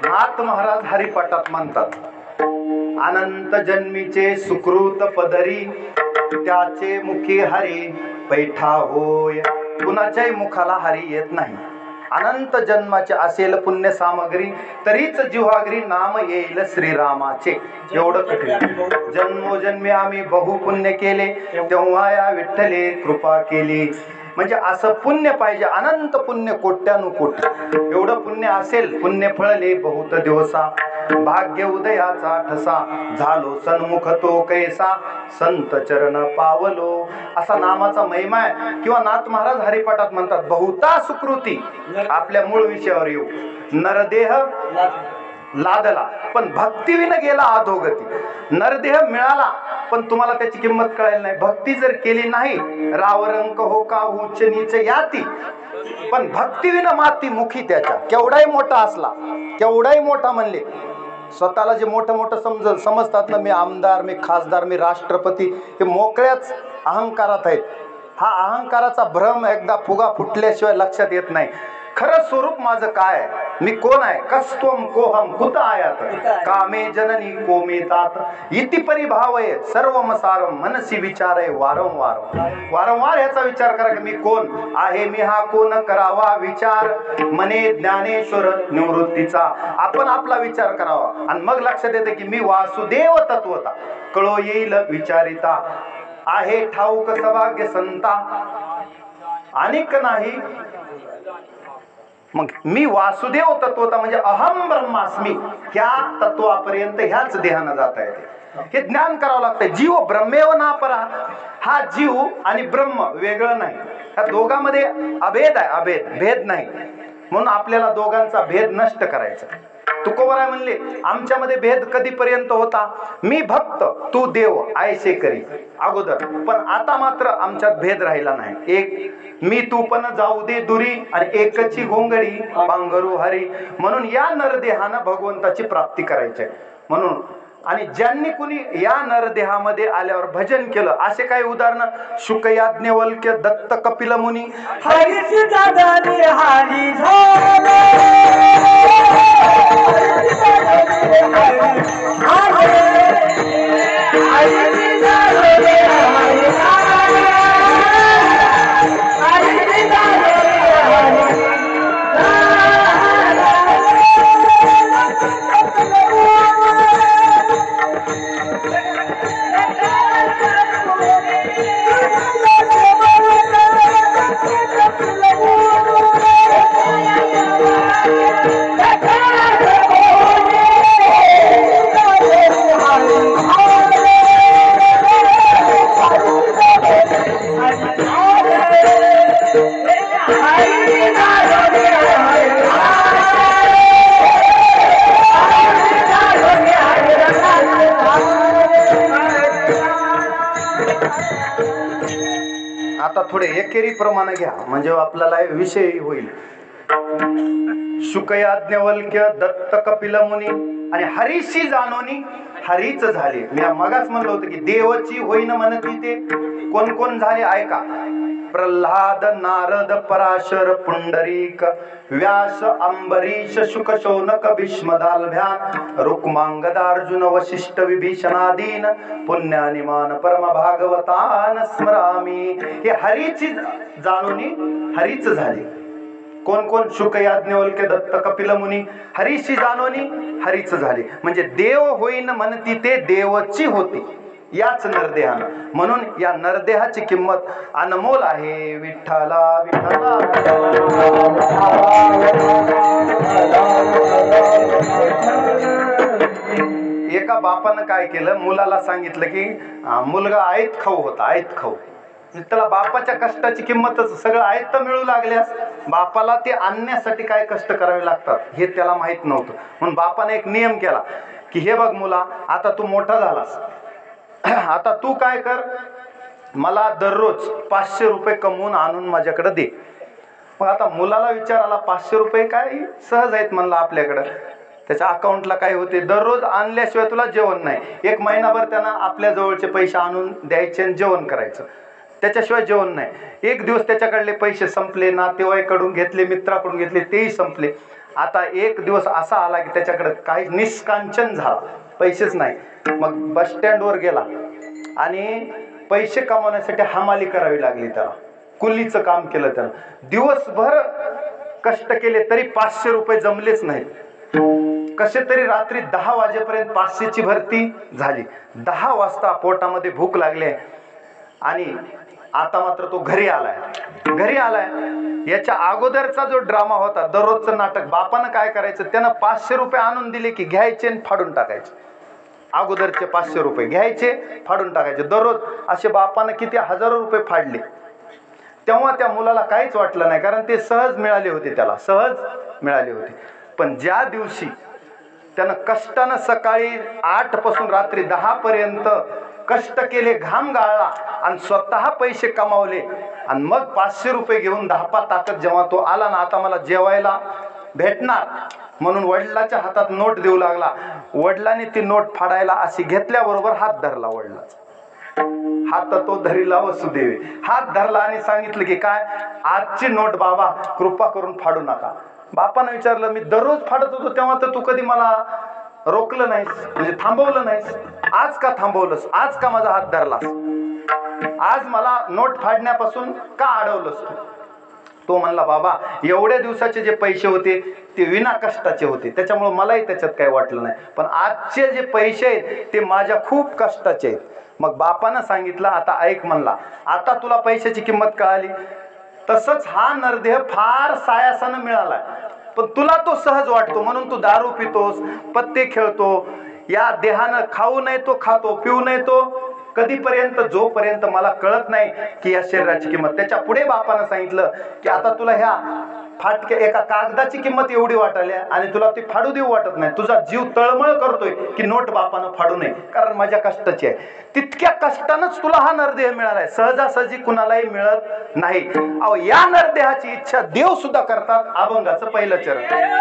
नाथ महाराज हरिपाठात म्हणतात, अनंत जन्मीचे सुकृत पदरी त्याचे मुखी हरी पैठा होय. कुणाच्याही मुखाला हरी येत नाही. अनंत जन्माचे असेल पुण्य सामग्री तरीच जिव्हाग्री नाम येईल श्रीरामाचे. एवढं कठीण. जन्मोजन्मी आम्ही बहुपुण्य केले तेव्हा या विठ्ठले कृपा केली. म्हणजे असं पुण्य पाहिजे, अनंत पुण्य, कोट्यानुकोटी. एवढं पुण्य असेल, पुण्य फळले बहुत दिवसा, भाग्य उदयाचा ठसा, झालो सन्मुख तो कैसा, संत चरण पावलो. असा नामाचा महिमा आहे. किंवा नाथ महाराज हरिपाठात म्हणतात, बहुता सुकृती. आपल्या मूळ विषयावर येऊ. नरदेह लादला पण भक्तीविन गेला अधोगती. नरदेह मिळाला पण तुम्हाला त्याची किंमत कळायला नाही. भक्ती जर केली नाही, रावरंक हो का उच्च नीच याती, पण भक्तीविन माती मुखी त्याच्या. केवढाही मोठा असला, केवढाही मोठा म्हणले, स्वतःला जे मोठं मोठं समजतात ना, मी आमदार, मी खासदार, मी राष्ट्रपती, हे मोकळ्याच अहंकारात आहेत. हा अहंकाराचा भ्रम एकदा फुगा फुटल्याशिवाय लक्षात येत नाही. खरं स्वरूप माझं काय आहे, मी कोण आहे. कस्त्वम कोहम कुत आयात कामे जननी कोमेतात इति परिभावय सर्वमसारम मनसी विचारय वारंवार. वारंवार ह्याचा विचार करा की मी कोण आहे, मी हा कोण करावा विचार. मने ज्ञानेश्वर निवृत्तीचा आपण आपला विचार करावा आणि मग लक्षात येते की मी वासुदेव तत्वता. कळो येईल विचारिता आहे ठाऊक सभाग्य संता अनेक नाही. मग मी वासुदेव तत्वता म्हणजे अहम ब्रह्मास्मी, ह्या तत्वापर्यंत ह्याच देहानं जाता येते. हे ज्ञान करावं लागतं. जीव ब्रह्मेव ना परा. हा जीव आणि ब्रह्म वेगळं नाही. ह्या दोघांमध्ये अभेद आहे, अभेद, भेद नाही. म्हणून आपल्याला दोघांचा भेद नष्ट करायचा. तुकोबराय म्हणले, आमच्यामध्ये भेद कधीपर्यंत होता, मी भक्त तू देव आयसे करी अगोदर, पण आता मात्र आमच्यात भेद राहिला नाही. एक मी तू पण जाऊ दे दुरी आणि एकची घोंगडी पांघरू हरी. म्हणून या नरदेहानं भगवंताची प्राप्ती करायची आहे. म्हणून आणि ज्यांनी कुणी या नरदेहामध्ये आल्यावर भजन केलं, असे काही उदाहरण, शुक याज्ञवल्क्य, दत्त कपिल मुनी, हरीची दादानी हारी झाले. आता थोडे एकेरी प्रमाणे घ्या म्हणजे आपल्याला विषय होईल. शुकयाज्ञवल्क्य दत्त कपिल मुनी आणि हरीशी जानोनी हरीच झाले. मी मगाच म्हणलं होतं की देवची होईन म्हणती ते कोण कोण झाले ऐका. प्रल्हाद नारद पराशर पुंडरीक व्यास अंबरीश शुक शौनक भीष्म दालभ्यान रुक्मांगदार्जुन वशिष्ठ विभीषणादीन पुण्यानिमान परम भागवतान स्मरामी. हे हरीची जानोनी हरीच झाले. कोण कोण? शुक याज्ञवल्क्य दत्त कपिल मुनी हरीशी जानोनी हरीच झाले. म्हणजे देव होईन म्हणती ते देवची होती याच नरदेहानं. म्हणून या नरदेहाची किंमत अनमोल आहे. विठ्ठला विठ्ठला एका बापानं काय केलं, मुलाला सांगितलं की मुलगा आयत खाऊ होता, आयत खाऊ. त्याला बापाच्या कष्टाची किंमतच, सगळं आयत मिळू लागल्यास बापाला ते आणण्यासाठी काय कष्ट करावे लागतात हे त्याला माहित नव्हतं. म्हणून बापाने एक नियम केला की हे बघ मुला, आता तू मोठा झालास, आता तू काय कर, मला दररोज 500 रुपये कमवून आणून माझ्याकडे दे. मग आता मुलाला विचार आला 500 रुपये काय सहज आहेत म्हणलं आपल्याकडं. त्याच्या अकाउंटला काय होते, दररोज आणल्याशिवाय तुला जेवण नाही. एक महिनाभर त्यानं आपल्या जवळचे पैसे आणून द्यायचे आणि जेवण करायचं, त्याच्याशिवाय जेवण नाही. एक दिवस त्याच्याकडले पैसे संपले, नातेवाईकडून घेतले, मित्राकडून घेतले, तेही संपले. आता एक दिवस असा आला की त्याच्याकडे काही निष्कांचन झाला, पैसेच नाही. मग बस स्टँडवर गेला आणि पैसे कमवण्यासाठी हमाली करावी लागली त्याला. कुलीचं काम केलं त्यानं, दिवसभर कष्ट केले तरी 500 रुपये जमलेच नाहीत. कसे तरी रात्री 10 वाजेपर्यंत 500ची भरती झाली. 10 वाजता पोटामध्ये भूक लागली आणि आता मात्र तो घरी आलाय. याच्या अगोदरचा जो ड्रामा होता, दररोजचं नाटक, बापानं काय करायचं, त्यानं 500 रुपये आणून दिले की घ्यायचे आणि फाडून टाकायचे. अगोदरचे 500 रुपये घ्यायचे, फाडून टाकायचे. दररोज असे बापानं किती हजारो रुपये फाडले. तेव्हा त्या मुलाला काहीच वाटलं नाही, कारण ते सहज मिळाले होते, त्याला सहज मिळाले होते. पण ज्या दिवशी त्यानं कष्टानं सकाळी 8 पासून रात्री 10 पर्यंत कष्ट केले, घाम गाळला आणि स्वतः पैसे कमावले आणि मग 500 रुपये घेऊन 10 ताकद जेव्हा तो आला ना, आता मला जेवायला भेटणार म्हणून वडिलाच्या हातात नोट देऊ लागला. वडिलांनी ती नोट फाडायला अशी घेतल्याबरोबर हात धरला वडिलाचा. हात तो धरीला वसुदेवे, हात धरला आणि सांगितलं की काय, आजची नोट बाबा कृपा करून फाडू नका. बापानं विचारलं, मी दररोज फाडत होतो तेव्हा तर तू कधी मला रोखलं नाहीस, म्हणजे थांबवलं नाहीस, आज का थांबवलंस, आज का माझा हात धरलास, आज मला नोट फाडण्यापासून का अडवलंस तू? तो म्हणला, बाबा एवढ्या दिवसाचे जे पैसे होते ते विना कष्टाचे होते, त्याच्यामुळे मलाही त्याच्यात काही वाटलं नाही, पण आजचे जे पैसे आहेत ते माझ्या खूप कष्टाचे आहेत. मग बापानं सांगितलं, आता ऐक म्हणला, आता तुला पैशाची किंमत कळाली. तसंच हा नरदेह फार सायासानं मिळालाय, पण तुला तो सहज वाटतो म्हणून तू दारू पितोस, पत्ते खेळतो. या देहानं खाऊ नये तो खातो, पिऊ नये तो कधीपर्यंत, जोपर्यंत मला कळत नाही की या शरीराची किंमत. त्याच्या पुढे बापानं सांगितलं की आता तुला ह्या फाटक्या एका कागदाची किंमत एवढी वाटाली आणि तुला ती फाडू देऊ वाटत नाही. तुझा जीव तळमळ करतोय की नोट बापानं फाडू नये, कारण माझ्या कष्टाची आहे. तितक्या कष्टानंच तुला हा नरदेह मिळालाय, सहजासहजी कुणालाही मिळत नाही. अहो, या नरदेहाची इच्छा देव सुद्धा करतात. अभंगाचं पहिलं चरण.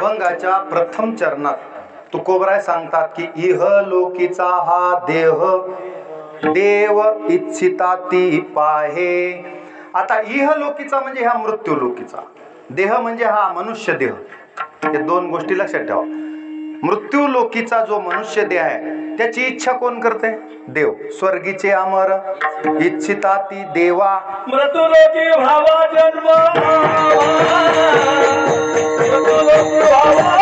अभंगाच्या प्रथम चरणात तुकोबराय सांगतात की इह लोकीचा हा देह देव इच्छिता ती पाहे. आता इह लोकीचा म्हणजे हा मृत्यू लोकीचा देह, म्हणजे हा मनुष्य देह. हे दोन गोष्टी लक्षात ठेवा. मृत्यू लोकीचा जो मनुष्य देह आहे त्याची इच्छा कोण करते? देव. स्वर्गीचे अमर इच्छिता ती देवा. मृत्युलोकी भावा जन्म मृत्युलोकी भावा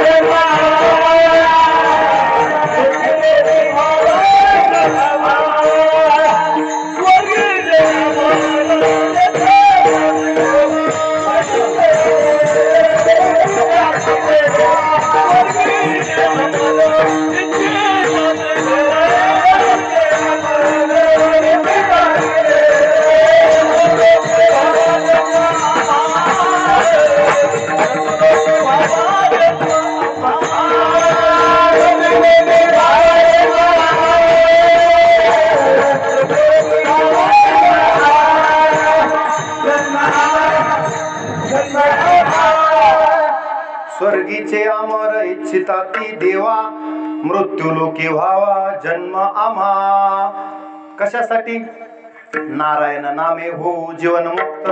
जन्म स्वर्गीचे अमर इच्छिता ती देवा. मृत्यू लोकी व्हावा जन्म आम्हा. कशासाठी? नारायण नामे हो जीवनमुक्त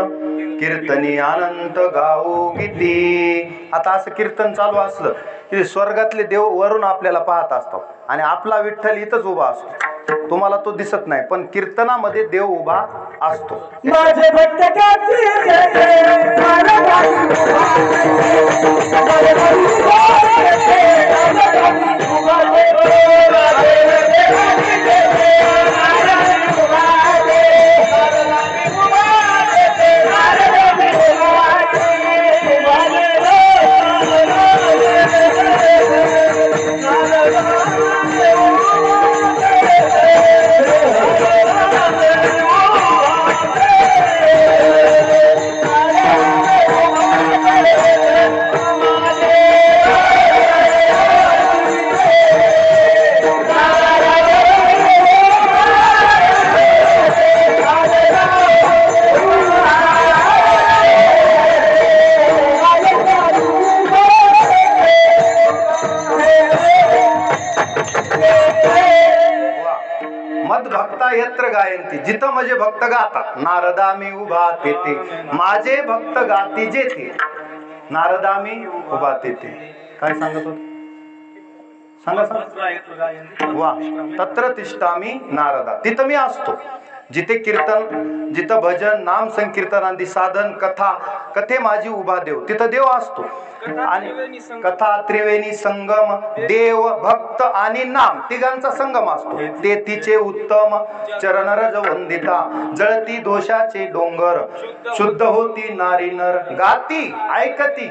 कीर्तनी अनंत गाऊ किती. आता असं कीर्तन चालू असलं की स्वर्गातले देव वरून आपल्याला पाहत असतात आणि आपला विठ्ठल इथंच उभा असतो. तुम्हाला तो दिसत नाही पण कीर्तनामध्ये देव उभा असतो. माझे भक्त भक्ता यत्र गायंती. जिथं माझे भक्त गातात. नारदा मी उभा तेथे माझे भक्त गाती जेथे. नारदा मी उभा तेथे. काय सांगत होत? सांगा सांगा. वा. तत्र तिष्ठामी नारदा. तिथं मी असतो. जिथे कीर्तन, जिथं भजन, नाम संकीर्तन आदी साधन, कथा, कथे माझी उभा देव, तिथं देव असतो. आणि कथा त्रिवेणी संगम, देव भक्त आणि नाम तिघांचा संगम असतो. ते तिचे उत्तम चरण रज वंदिता. जळती दोषाचे डोंगर शुद्ध होती नारी नर. गाती ऐकती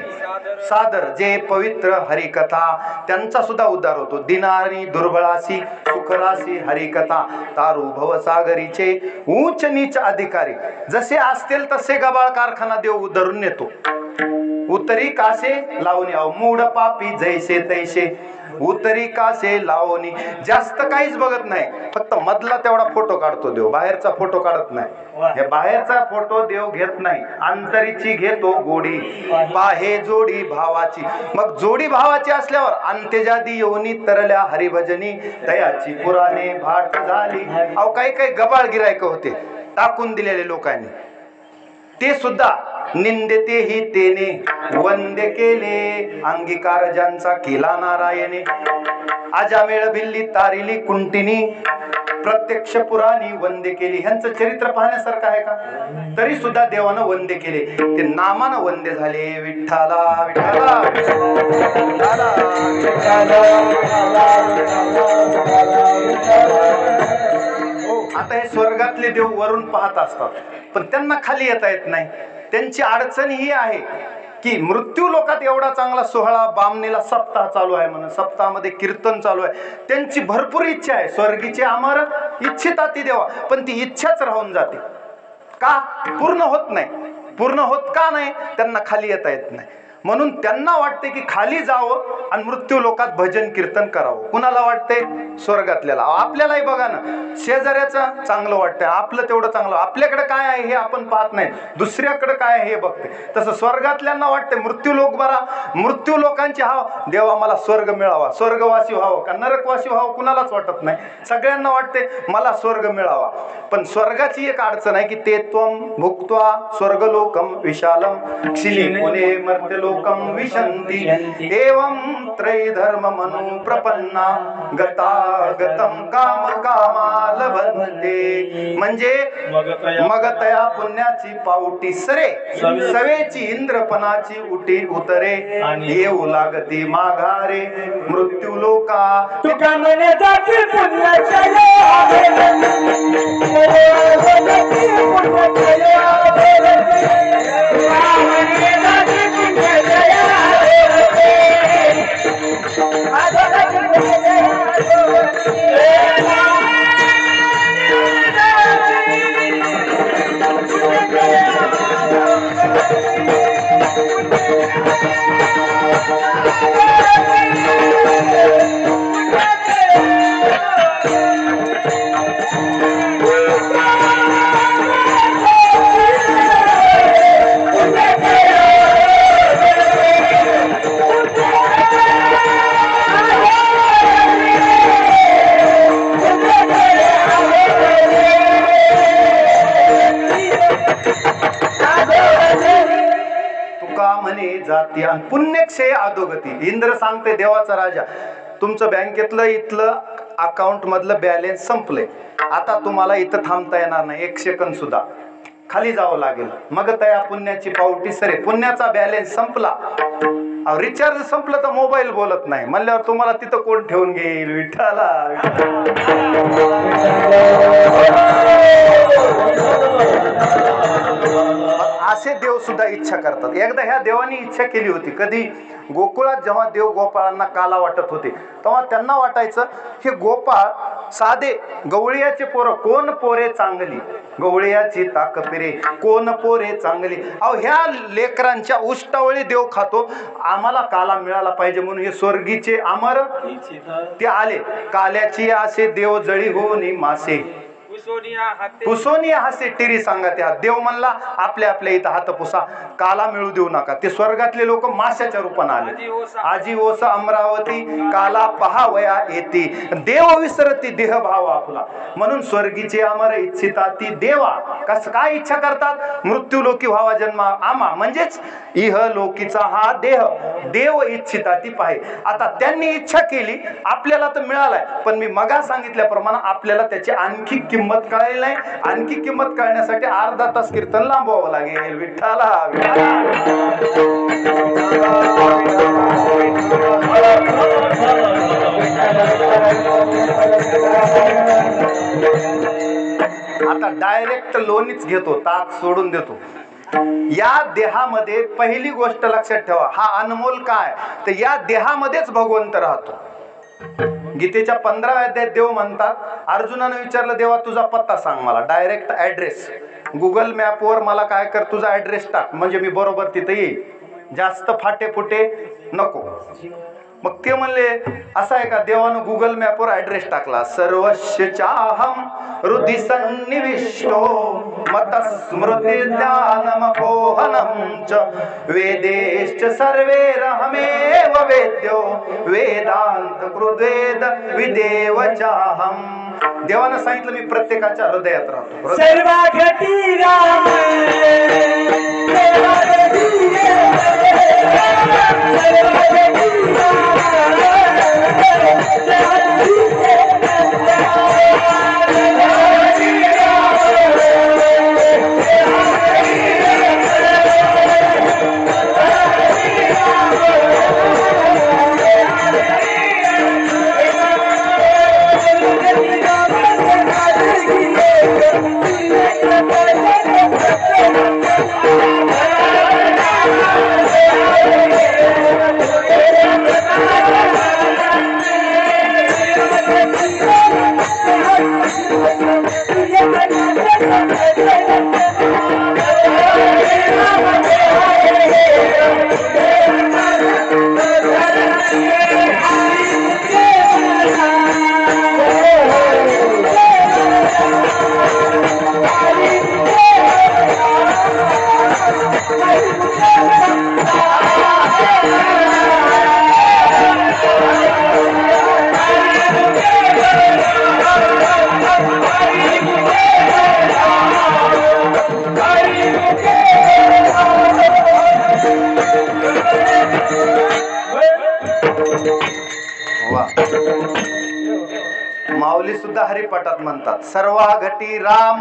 सादर जे पवित्र हरिकथा. त्यांचा सुद्धा उद्धार होतो. दिनारी दुर्बळासी सुखरासी हरिकथा. तारू भवसागरीचे उच्च नीच अधिकारी. जसे असतील तसे गबाळ कारखाना देव उद्धरून नेतो. उतरी कासे लावणी मूड पापी जैसे तैसे. उतरी कासे लावणी. जास्त काहीच बघत नाही, फक्त मधला तेवढा फोटो काढतो देव. बाहेरचा फोटो काढत नाही. हे बाहेरचा फोटो देव घेत नाही. अंतरीची घेतो गोडी. पाहे जोडी भावाची. मग जोडी भावाची असल्यावर अंत्यजादी योनी तरल्या हरिभजनी. दयाची पुराणे भाट झाली. अहो काही काही गबाळ गिरायक होते टाकून दिलेले लोकांनी, ते सुद्धा निंदते ही तेने वंदे केले. अंगीकार ज्यांचा केला नारायणे. आजामेळ भिल्ली तारिली कुंटिनी. प्रत्यक्ष पुराणी वंदे केली. ह्यांचं चरित्र पाहण्यासारखं आहे का? तरी सुद्धा देवानं वंदे केले. ते नामानं वंदे झाले. विठ्ठला विठ्ठला विठ्ठला आता हे स्वर्गातले देव वरून पाहत असतात पण त्यांना खाली येता येत नाही. त्यांची अडचण ही आहे की मृत्यू लोकात एवढा चांगला सोहळा, बामणीला सप्ताह चालू आहे म्हणून सप्ताहामध्ये कीर्तन चालू आहे. त्यांची भरपूर इच्छा आहे. स्वर्गीचे अमर इच्छिता ती देवा. पण ती इच्छाच राहून जाते. का? पूर्ण होत नाही. पूर्ण होत का नाही? त्यांना खाली येता येत नाही. म्हणून त्यांना वाटते की खाली जावं आणि मृत्यू लोकात भजन कीर्तन करावं. कुणाला वाटते? स्वर्गातल्याला. आपल्यालाही बघा ना, शेजाऱ्याचं चांगलं वाटतं, आपलं तेवढं चांगलं, आपल्याकडे काय आहे हे आपण पाहत नाही, दुसऱ्याकडे काय आहे हे बघते. तसं स्वर्गातल्यांना वाटते मृत्यू लोक बरा, मृत्यू लोकांची देवा मला स्वर्ग मिळावा, स्वर्गवासी व्हावं का नरकवासी व्हावं कुणालाच वाटत नाही. सगळ्यांना वाटते मला स्वर्ग मिळावा. पण स्वर्गाची एक अडचण आहे की ते त्वम भुक्त्वा स्वर्गलोकम विशालम क्षिली पुणे मर्त्यलोकम विशंती एवं त्रैधर्म मनु प्रपन्ना गता गतम काम कामा लभन्ते. म्हणजे मग तया पुण्याची पावटी सरे, सवेची इंद्रपणाची उटी उतरे, येऊ लागती माघारे मृत्यू लोका. तुका म्हणे जाती पुण्याच्या जाती आणि पुण्यक्षय अधोगती. इंद्र सांगते देवाचा राजा, तुमचं बँकेतलं इथलं अकाउंट मधलं बॅलेन्स संपले, आता तुम्हाला इथं थांबता येणार नाही, 1 सेकंद सुद्धा खाली जावं लागेल. मग तया पुण्याची पावटी सरे, पुण्याचा बॅलेन्स संपला, रिचार्ज संपलं तर मोबाईल बोलत नाही म्हणल्यावर तुम्हाला तिथं कोण ठेवून घेईल? विठ्ठला. असे देव सुद्धा इच्छा करतात. एकदा ह्या देवानी इच्छा केली होती, कधी गोकुळात जेव्हा देव गोपाळांना काला वाटत होते तेव्हा त्यांना वाटायचं हे गोपाळ साधे गवळीयाचे पोरं, कोण पोरे चांगली, गवळीयाची ताक पिरे कोण पोरे चांगली. अहो ह्या लेकरांच्या उष्टावळी देव खातो, आम्हाला काला मिळाला पाहिजे म्हणून हे स्वर्गीचे अमर ते आले. काल्याची असे देव जळी होऊन मासे पुसोनिया हासे टिरी सांगा. त्या देव म्हणला आपल्या आपल्या इथं हात पुसा, काला मिळू देऊ नका. ते स्वर्गातले लोक माशाच्या रूपाने आले. आजी ओस अमरावती काला पहावया येते, देव विसरती देह भाव आपला. म्हणून स्वर्गीचे अमर इच्छिता ती देवा. कस काय इच्छा करतात? मृत्यू लोकी व्हावा जन्मा आमा, म्हणजेच इह लोकीचा हा देह देव इच्छिता ती पाहे. आता त्यांनी इच्छा केली, आपल्याला तर मिळालाय, पण मी मगा सांगितल्याप्रमाणे आपल्याला त्याची आणखी किंमत कळायला नाही. आणखी किंमत कळण्यासाठी अर्धा तास कीर्तन लांबवावं लागेल. विठ्ठला आता डायरेक्ट लोणीच घेतो, ताक सोडून देतो. या देहामध्ये पहिली गोष्ट लक्षात ठेवा, हा अनमोल काय तर या देहामध्येच भगवंत राहतो. गीतेच्या 15व्या अध्यायात देव म्हणतात, अर्जुनाने विचारलं देवा तुझा पत्ता सांग मला, डायरेक्ट ऍड्रेस. गुगल मॅपवर मला काय कर, तुझा ऍड्रेस टाक म्हणजे मी बरोबर तिथं येईल, जास्त फाटे फुटे नको. मग ते म्हणले असं आहे का? देवानं गुगल मॅपवर ऍड्रेस टाकला, सर्वस्य चाहम हृदि सन्निविष्टो मतस्मृती ज्ञानमपोहनं च वेदेश्च सर्वैरहमेव वेद्यो वेदांत कृद्वेद विदेव चाहम. देवानं सांगितलं मी प्रत्येकाच्या हृदयात राहतो. वा, माऊली सुद्धा हरिपाठात म्हणतात, सर्वा घटी राम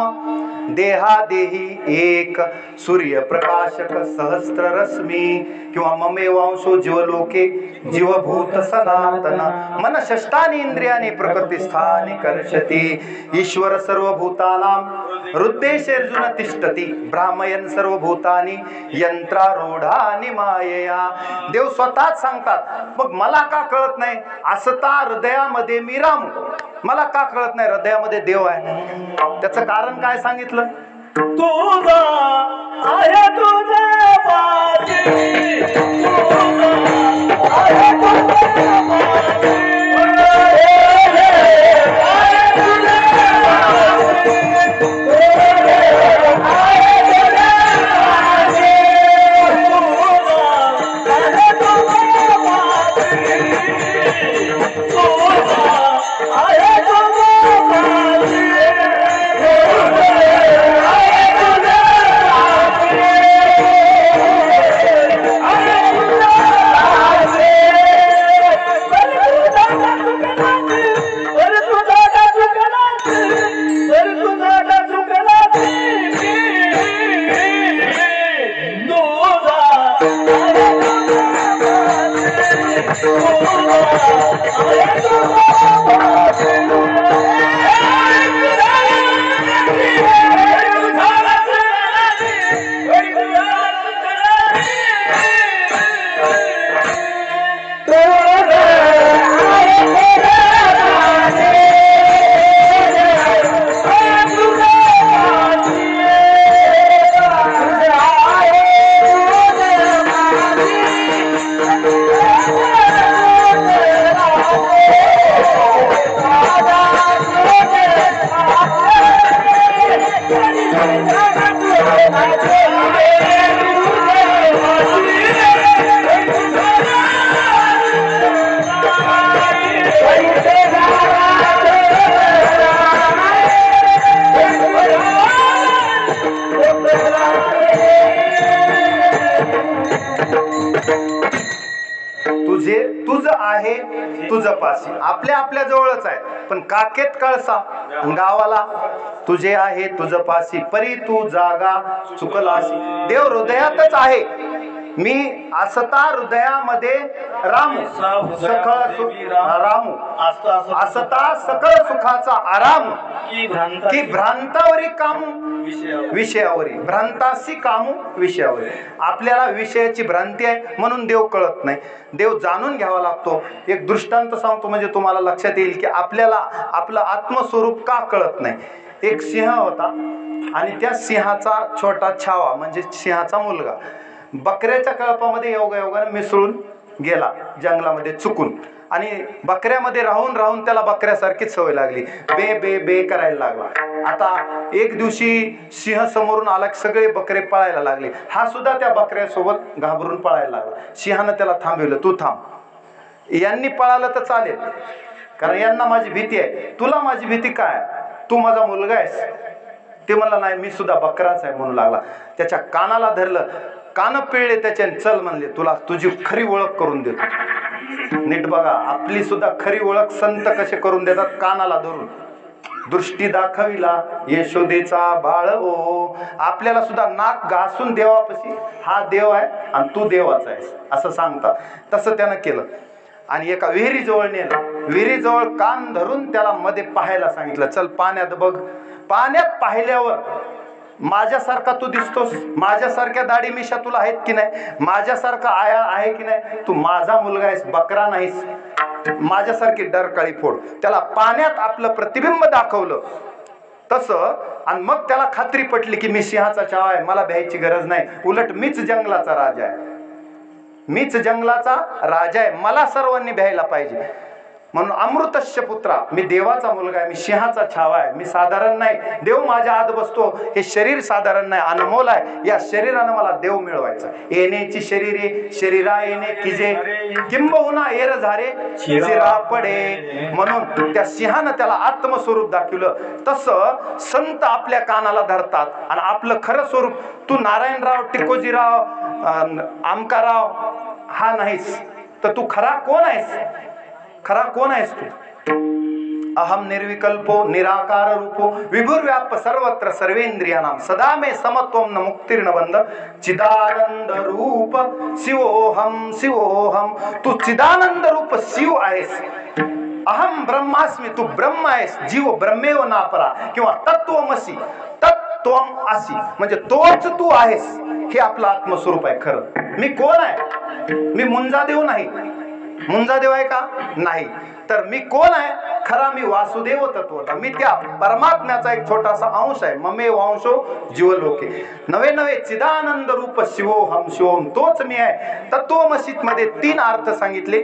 देहा देही एक, सूर्य प्रकाशक सहस्त्र रश्मी, किंवा ममे वांशो जीवलोके जीवभूत सनातन, मन षष्टानि इंद्रियानि प्रकृतिस्थानि कर्षति, ईश्वर सर्वभूतानां हृद्देशेर्जुन तिष्ठति, भ्रामयन् सर्वभूतानि यंत्रारूढानि मायया. देव स्वतःच सांगतात, मग मला का कळत नाही, असता हृदयामध्ये मी राम, मला का कळत नाही हृदयामध्ये देव आहे. त्याचं कारण काय सांगितलं, तुझा आहे तुझ्या पाशी, तुझा आहे तुझ्या पाशी, तुझ आहे तुझ पाशी, आपल्या आपल्या जवळच आहे, पण काकेत कळसा गावाला तुझे आहे तुझ पाशी, परी तू जागा चुकलासी. देव हृदयातच आहे, मी असता हृदयामध्ये रामू, सखळ रामू असता सकळ सुखाचा आराम, की भ्रांतावरी कामू विषयावरी, भ्रांतासी कामू विषयावरी. आपल्याला विषयाची भ्रांती आहे म्हणून देव कळत नाही, देव जाणून घ्यावा लागतो. एक दृष्टांत सांगतो म्हणजे तुम्हाला लक्षात येईल की आपल्याला आपलं आत्मस्वरूप का कळत नाही. एक सिंह होता आणि त्या सिंहाचा छोटा छावा म्हणजे सिंहाचा मुलगा बकऱ्याच्या कळपामध्ये योगायोगाने मिसळून गेला जंगलामध्ये चुकून, आणि बकऱ्यामध्ये राहून राहून त्याला बकऱ्यासारखीच सवय लागली, बे बे बे करायला लागला. आता एक दिवशी सिंह समोरून आला की सगळे बकरे पळायला लागले, हा सुद्धा त्या बकऱ्यासोबत घाबरून पळायला लागला. सिंहानं त्याला थांबवलं, तू थांब, यांनी पळालं तर चालेल कारण यांना माझी भीती आहे, तुला माझी भीती काय, तू माझा मुलगा आहेस. ते म्हणला नाही मी सुद्धा बकराच आहे म्हणू लागला. त्याच्या कानाला धरलं, कान पिळले त्याच्या, चल म्हणले तुला तुझी खरी ओळख करून देतो. नीट बघा, आपली सुद्धा खरी ओळख संत कसे करून देतात, कानाला धरून. दृष्टी दाखविला यशोदेचा बाळ ओ, आपल्याला सुद्धा नाक घासून देवापाशी हा देव आहे आणि तू देवाचा आहेस असं सांगतात. तसं त्यानं केलं आणि एका विहिरीजवळ नेलं, विहिरीजवळ कान धरून त्याला मध्ये पाहायला सांगितलं, चल पाण्यात बघ. पाण्यात पाहिल्यावर माझ्यासारखा तू दिसतोस, माझ्यासारख्या दाढी मिशा तुला आहेत की नाही, माझ्यासारखा आया आहे की नाही, तू माझा मुलगा आहेस, बकरा नाहीस, माझ्यासारखी डरकाळी फोड. त्याला पाण्यात आपलं प्रतिबिंब दाखवलं तसं, आणि मग त्याला खात्री पटली की मी सिंहाचा छावा आहे, मला भ्यायची गरज नाही, उलट मीच जंगलाचा राजा आहे, मीच जंगलाचा राजा आहे, मला सर्वांनी भ्यायला पाहिजे. म्हणून अमृतस्य पुत्रा, मी देवाचा मुलगा आहे, मी सिंहाचा छावा आहे, मी साधारण नाही, देव माझ्या आत बसतो, हे शरीर साधारण नाही, अनमोल आहे, या शरीरानं मला देव मिळवायचा. येण्याची शरीरे शरीरा येणे किजे, किंबहुना एर झारे शिरा पडे. म्हणून त्या सिंहानं त्याला आत्मस्वरूप दाखवलं. तसं संत आपल्या कानाला धरतात आणि आपलं खरं स्वरूप, तू नारायणराव, टिकोजीराव, आमकाराव हा नाहीस, तर तू खरा कोण आहेस? खरा कोण आहेस तू? अहम निर्विकल्पो निराकार रूपो विभुर्व्याप सर्वत्र सर्वेंद्रियाणाम सदा मे समत्वम न मुक्तिर्न बंध चिदानंद रूप शिवोहम शिवोहम. तू चिदानंद रूप शिव आहेस. अहम ब्रह्मास्मी, तू ब्रह्म आहेस. जीव ब्रह्मेव नापरा किंवा तत्वमसी, तत्वम असी म्हणजे तोच तू आहेस. हे आपलं आत्मस्वरूप आहे खरं. मी कोण आहे? मी मुंजादेव नाही. मुंजादेव आहे का? नाही. तर मी कोण आहे? खरा मी वासुदेव तत्वता, मी त्या परमात्म्याचा एक छोटासा अंश आहे. ममे वांशो जीवलोके नवे नवे चिदानंद रूप शिवोहम शिवोम, तोच मी आहे. तत्वमसीत मध्ये 3 अर्थ सांगितले.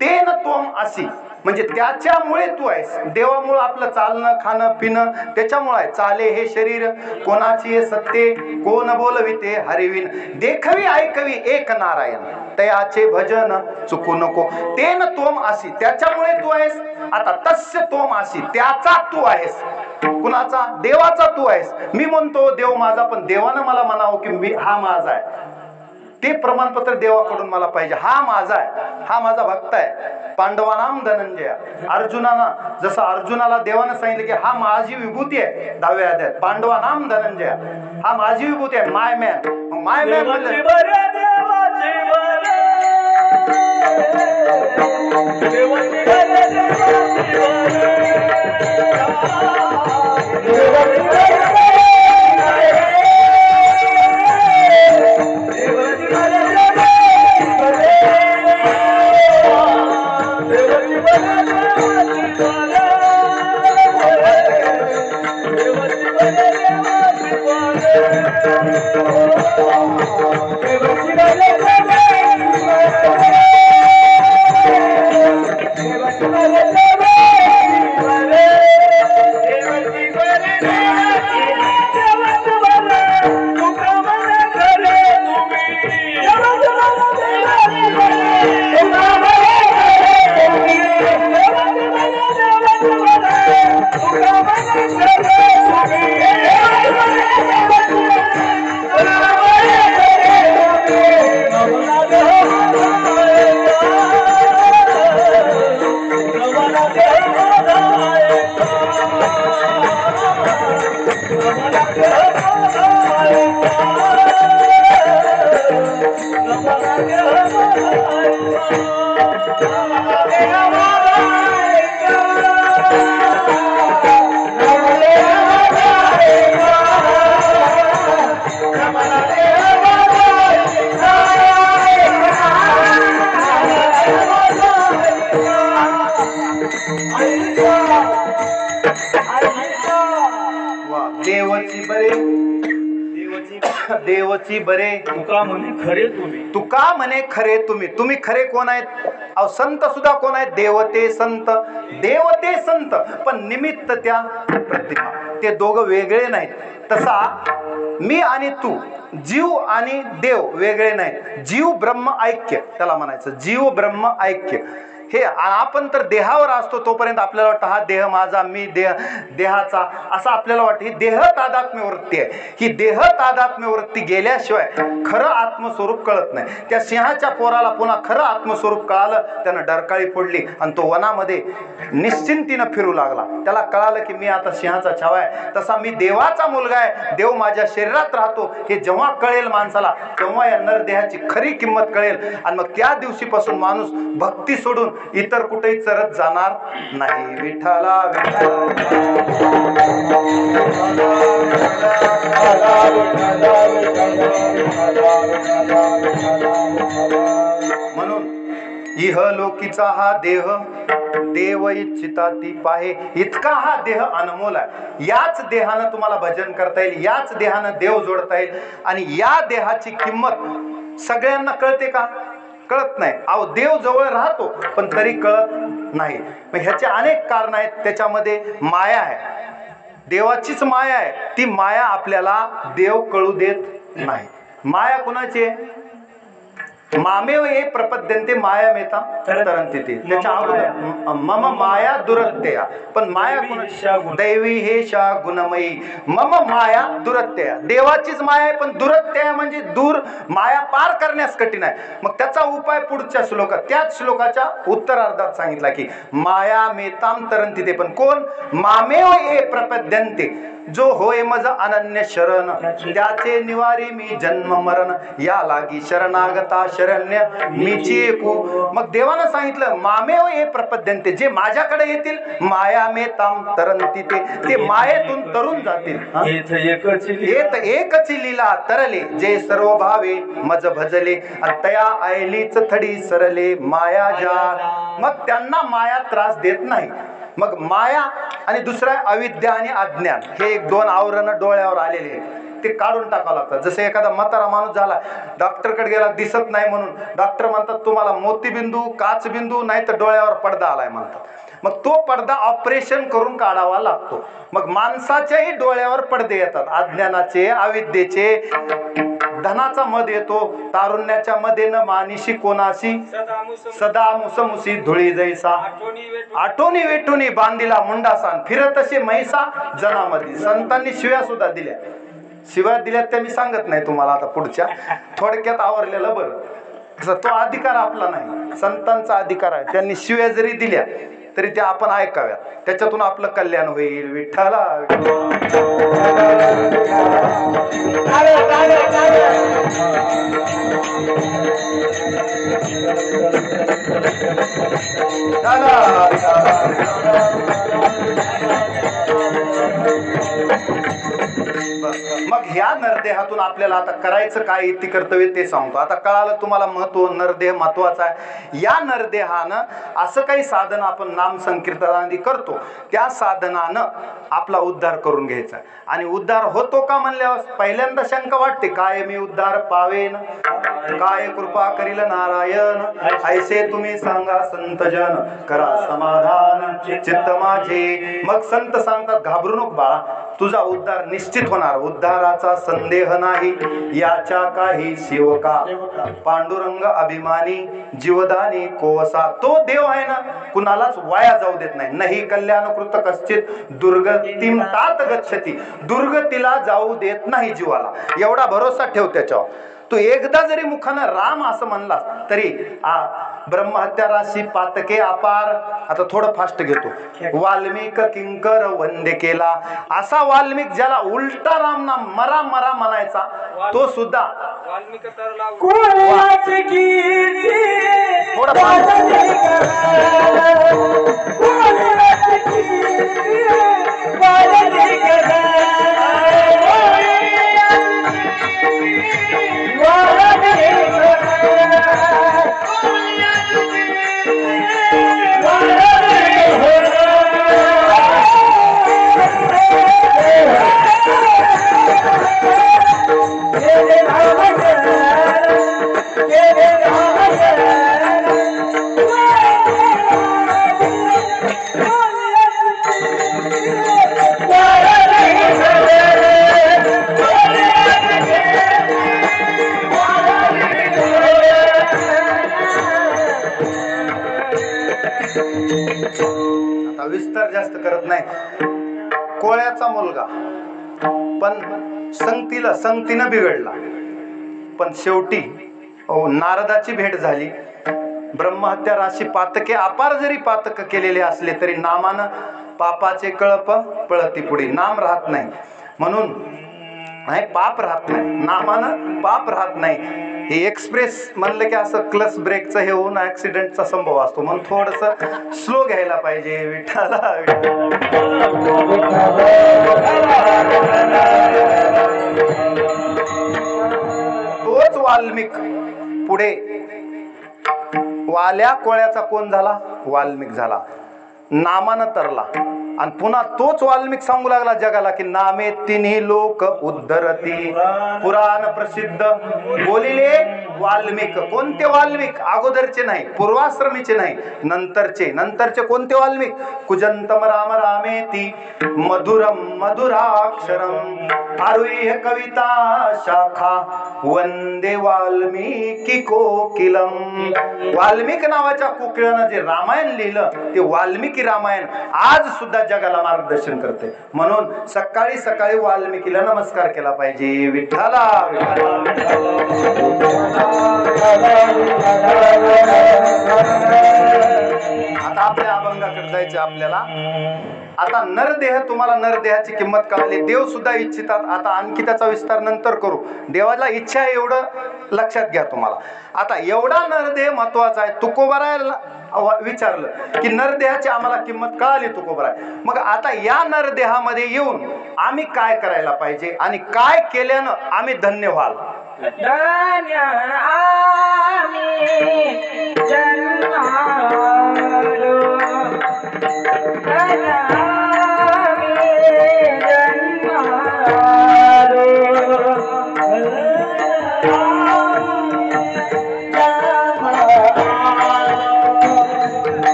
तेन त्वम असी म्हणजे त्याच्यामुळे तू आहेस. देवामुळे आपलं चालणं खाणं पिणं त्याच्यामुळे आहे. चाले हे शरीर कोणाची हे सत्ते, कोण बोलविते हरिविन, देखवी ऐकवी एक नारायण, तयाचे भजन चुकू नको. तेन त्वम असी त्याच्यामुळे तू आहेस. आता तस्य त्वम असी त्याचा तू आहेस. कुणाचा? देवाचा तू आहेस. मी म्हणतो देव माझा, पण देवानं मला म्हणावं की मी हा माझा आहे, ते प्रमाणपत्र देवाकडून मला पाहिजे. हा माझा आहे, हा माझा भक्त आहे. पांडवानाम धनंजय, अर्जुनाना जसं अर्जुनाला देवानं सांगितलं की हा माझी विभूती आहे 10व्या अध्यायात, पांडवानाम धनंजय हा माझी विभूती आहे. माय मॅन, माय मॅन म्हणलं देवची बरे तुका म्हणे खरे तुम्ही. तुका म्हणे खरे तुम्ही. तुम्ही खरे कोण आहेत? अहो संत सुद्धा कोण आहेत? देवते संत. देवते संत पण निमित्त त्या प्रतिमा, ते दोघं वेगळे नाहीत. तसा मी आणि तू, जीव आणि देव वेगळे नाहीत. जीव ब्रह्म ऐक्य त्याला म्हणायचं, जीव ब्रह्म ऐक्य. हे आपण तर देहावर असतो तोपर्यंत आपल्याला वाटतं हा देह माझा, मी देहाचा, असं आपल्याला वाटतं. ही देह तादात्म्य वृत्ती आहे. ही देह तादात्म्य वृत्ती गेल्याशिवाय खरं आत्मस्वरूप कळत नाही. त्या सिंहाच्या पोराला पुन्हा खरं आत्मस्वरूप कळालं, त्यानं डरकाळी फोडली आणि तो वनामध्ये निश्चिंतीनं फिरू लागला. त्याला कळालं की मी आता सिंहाचा छावा आहे. तसा मी देवाचा मुलगा आहे, देव माझ्या शरीरात राहतो. हे जेव्हा कळेल माणसाला, तेव्हा या नरदेहाची खरी किंमत कळेल. आणि मग त्या दिवशीपासून माणूस भक्ती सोडून इतर कुठेही चरत जाणार नाही. विठ्ठला म्हणून इहलोकीचा हा देह देव इच्छिता ती पाहे, इतका हा देह अनमोल आहे. याच देहानं तुम्हाला भजन करता येईल, याच देहानं देव जोडता येईल. आणि या देहाची किंमत सगळ्यांना कळते का? कळत नाही. अहो देव जवळ राहतो पण तरी कळत नाही. मग ह्याचे अनेक कारण आहेत. त्याच्यामध्ये माया आहे, देवाचीच माया आहे. ती माया आपल्याला देव कळू देत नाही. माया कुणाची आहे? मामेव ये प्रपद्यंते माया मेता तरंती ते. त्याच्या अगोदर मम माया दुरत्यया. पण माया कुणाची? दैवी हे शा गुणमयी मम माया दुरत्यया. देवाचीच माया आहे पण दुरत्यया म्हणजे दूर, माया पार करण्यास कठीण आहे. मग त्याचा उपाय पुढच्या श्लोकात, त्याच श्लोकाच्या उत्तरार्धात सांगितला की माया मेताम तरंती ते. पण कोण? मामेव ये प्रपद्यंते, जो होय मज अनन्य शरण, त्याचे निवारी मी जन्म मरण, या लागी शरणागता शरण्य मीची एकू. मग देवानं सांगितलं मामेव ये प्रपद्यंते, जे माझ्याकडे येतील माया मेताम तरंती ते मायेतून तरून जातील. येत एकची लीला तरले, जे सर्व भावे मज भजले, तया ऐलीच थडी सरले माया जा. मग त्यांना माया त्रास देत नाही. मग माया आणि दुसरा अविद्या आणि अज्ञान, हे एक दोन आवरण डोळ्यावर आलेले ते काढून टाकावं लागतात. जसं एखादा म्हातारा माणूस झाला, डॉक्टरकडे गेला, दिसत नाही म्हणून डॉक्टर म्हणतात तुम्हाला मोतीबिंदू, काचबिंदू नाही तर डोळ्यावर पडदा आलाय म्हणतात. मग तो पडदा ऑपरेशन करून काढावा लागतो. मग माणसाच्याही डोळ्यावर पडदे येतात, अज्ञानाचे, अविद्येचे. धनाचा मद येतो, तारुण्याच्या मदेनं मानिशी कोणाशी सदा मुसमुसी धुळी जैसा, आठवणी वेठुनी बांधिला मुंडासान, फिरत असे म्हैसा जनामधी. संतांनी शिव्या सुद्धा दिल्या. शिव्या दिल्यात त्या मी सांगत नाही तुम्हाला, आता पुढच्या थोडक्यात आवरलेलं बरं. तो अधिकार आपला नाही, संतांचा अधिकार आहे. त्यांनी शिव्या जरी दिल्या तरी त्या आपण ऐकाव्यात, त्याच्यातून आपलं कल्याण होईल. विठ्ठला मग ह्या नरदेहातून आपल्याला आता करायचं काय इति कर्तव्य ते सांगतो. आता कळालं तुम्हाला महत्व, नरदेह महत्वाचा आहे. या नरदेहानं असं काही साधन आपण नाम संकीर्तनादी करतो, त्या साधनानं आपला उद्धार करून घ्यायचा. आणि उद्धार होतो का म्हणल्यावर पहिल्यांदा शंका वाटते, काय मी उद्धार पावेन, काय कृपा करील नारायण, ऐसे तुम्ही सांगा संत जन, करा समाधान चित्त माझे. मग संत सांगतात घाबरू नको बाळा, तुझा उद्धार निश्चित होणार, उद्धाराचा संदेह नाही याच्या काही सेवका. पांडुरंग अभिमानी जीवदानी कोवसा. तो देव आहे ना, कुणालाच वाया जाऊ देत नाही. नाही कल्याण कृत कश्चित दुर्गतीम तात गच्छती. दुर्गतीला जाऊ देत नाही जीवाला, एवढा भरोसा ठेव त्याच्यावर. तू एकदा जरी मुखानं राम असं म्हणलास तरी ब्रह्महत्या राशी पातके अपार. आता थोडं फास्ट घेतो. वाल्मिक किंकर वंदे केला, असा वाल्मिक ज्याला उलटा राम नाम मरा मरा म्हणायचा, तो सुद्धा विस्तार जास्त करत नाही. कोळ्याचा मुलगा पण संगतीनं बिघडला, पण शेवटी नारदाची भेट झाली. ब्रह्महत्या राशी पातके अपार जरी पातक केलेले असले तरी नामानं पापाचे कळप पळती पुढे. नाम राहत नाही म्हणून नाही, पाप राहत नाही, नामानं पाप राहत नाही. हे एक्सप्रेस म्हणलं की असं क्लच ब्रेकचं हे होऊन ऍक्सिडेंटचा संभव असतो, म्हणून थोडस स्लो घ्यायला पाहिजे. विठ्ठला तोच वाल्मिक पुढे वाल्या कोळ्याचा कोण झाला? वाल्मिक झाला. नामानं तरला. आणि पुन्हा तोच वाल्मिक सांगू लागला जगाला की नामे तिन्ही लोक उद्धरती, पुराण प्रसिद्ध बोलिले वाल्मिक. कोणते वाल्मिक? अगोदरचे नाही, पूर्वाश्रमीचे नाही, नंतरचे कोणते वाल्मिक? कुजंतम राम रामेती मधुरम मधुराक्षरम आरुह्य कविता शाखा वंदे वाल्मिकी कोकिलम. वाल्मिक नावाच्या कोकिळानं जे रामायण लिहिलं ते वाल्मिकी रामायण आज सुद्धा जगाला मार्गदर्शन करते. म्हणून सकाळी सकाळी वाल्मिकीला नमस्कार केला पाहिजे. विठ्ठला. आता आपल्या अभंगाकडे जायचे आपल्याला. आता नरदेह, तुम्हाला नरदेहाची किंमत कळाली. देव सुद्धा इच्छितात. आता आणखी त्याचा विस्तार नंतर करू. देवाला इच्छा आहे एवढं लक्षात घ्या तुम्हाला. आता एवढा नरदेह महत्वाचा आहे. तुकोबारायला विचारलं की नरदेहाची आम्हाला किंमत कळाली तुकोबाराय, मग आता या नरदेहामध्ये येऊन आम्ही काय करायला पाहिजे आणि काय केल्यानं आम्ही धन्य व्हाल? धन्य आम्ही जन्मालो, धन्य आम्ही जन्मालो,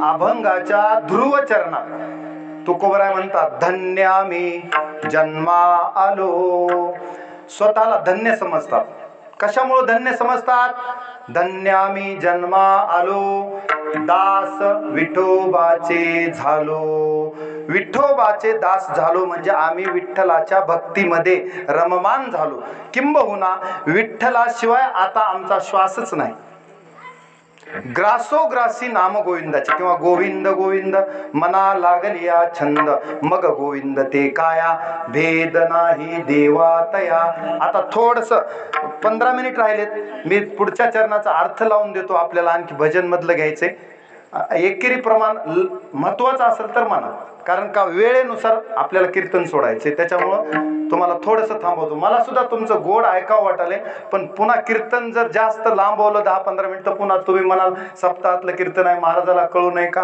अभंगाच्या ध्रुव चरणात तुकोबराय म्हणतात धन्यामी जन्मा आलो. स्वतःला धन्य समजतात. कशामुळे धन्य समजतात? धन्यामी जन्मा आलो, दास विठोबाचे झालो. विठोबाचे दास झालो म्हणजे आम्ही विठ्ठलाच्या भक्तीमध्ये रममान झालो. किंबहुना विठ्ठलाशिवाय आता आमचा श्वासच नाही. ग्रासोग्रासी नाम गोविंदाचे किंवा गोविंद गोविंद मना लागलिया छंद मग गोविंद ते काया भेद नाही देवातया. आता थोडस 15 मिनिट राहिलेत. मी पुढच्या चरणाचा अर्थ लावून देतो आपल्याला. आणखी भजन मधलं घ्यायचंय. एकेरी प्रमाण महत्वाचं असेल तर म्हणा, कारण का वेळेनुसार आपल्याला कीर्तन सोडायचे. त्याच्यामुळं तुम्हाला थोडंसं थांबवतो. मला सुद्धा तुमचं गोड ऐकावं वाटाले, पण पुन्हा कीर्तन जर जास्त लांबवलं 10-15 मिनिटं, पुन्हा तुम्ही म्हणाल सप्ताहातलं कीर्तन आहे, महाराजाला कळू नये का?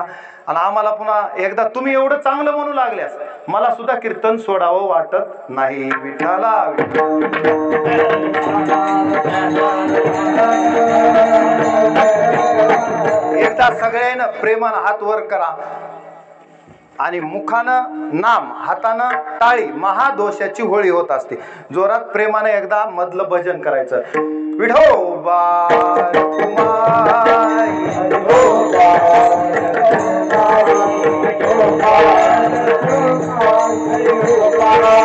आणि आम्हाला पुन्हा एकदा तुम्ही एवढं चांगलं म्हणू लागल्यास मला सुद्धा कीर्तन सोडावं वाटत नाही. विठ्ठला एकदा सगळ्यांना प्रेमानं हात वर करा आणि मुखानं नाम, हातानं टाळी. महादोषाची होळी होत असते. जोरात प्रेमाने एकदा मधलं भजन करायचं. विठोबा कुमारी विठोबा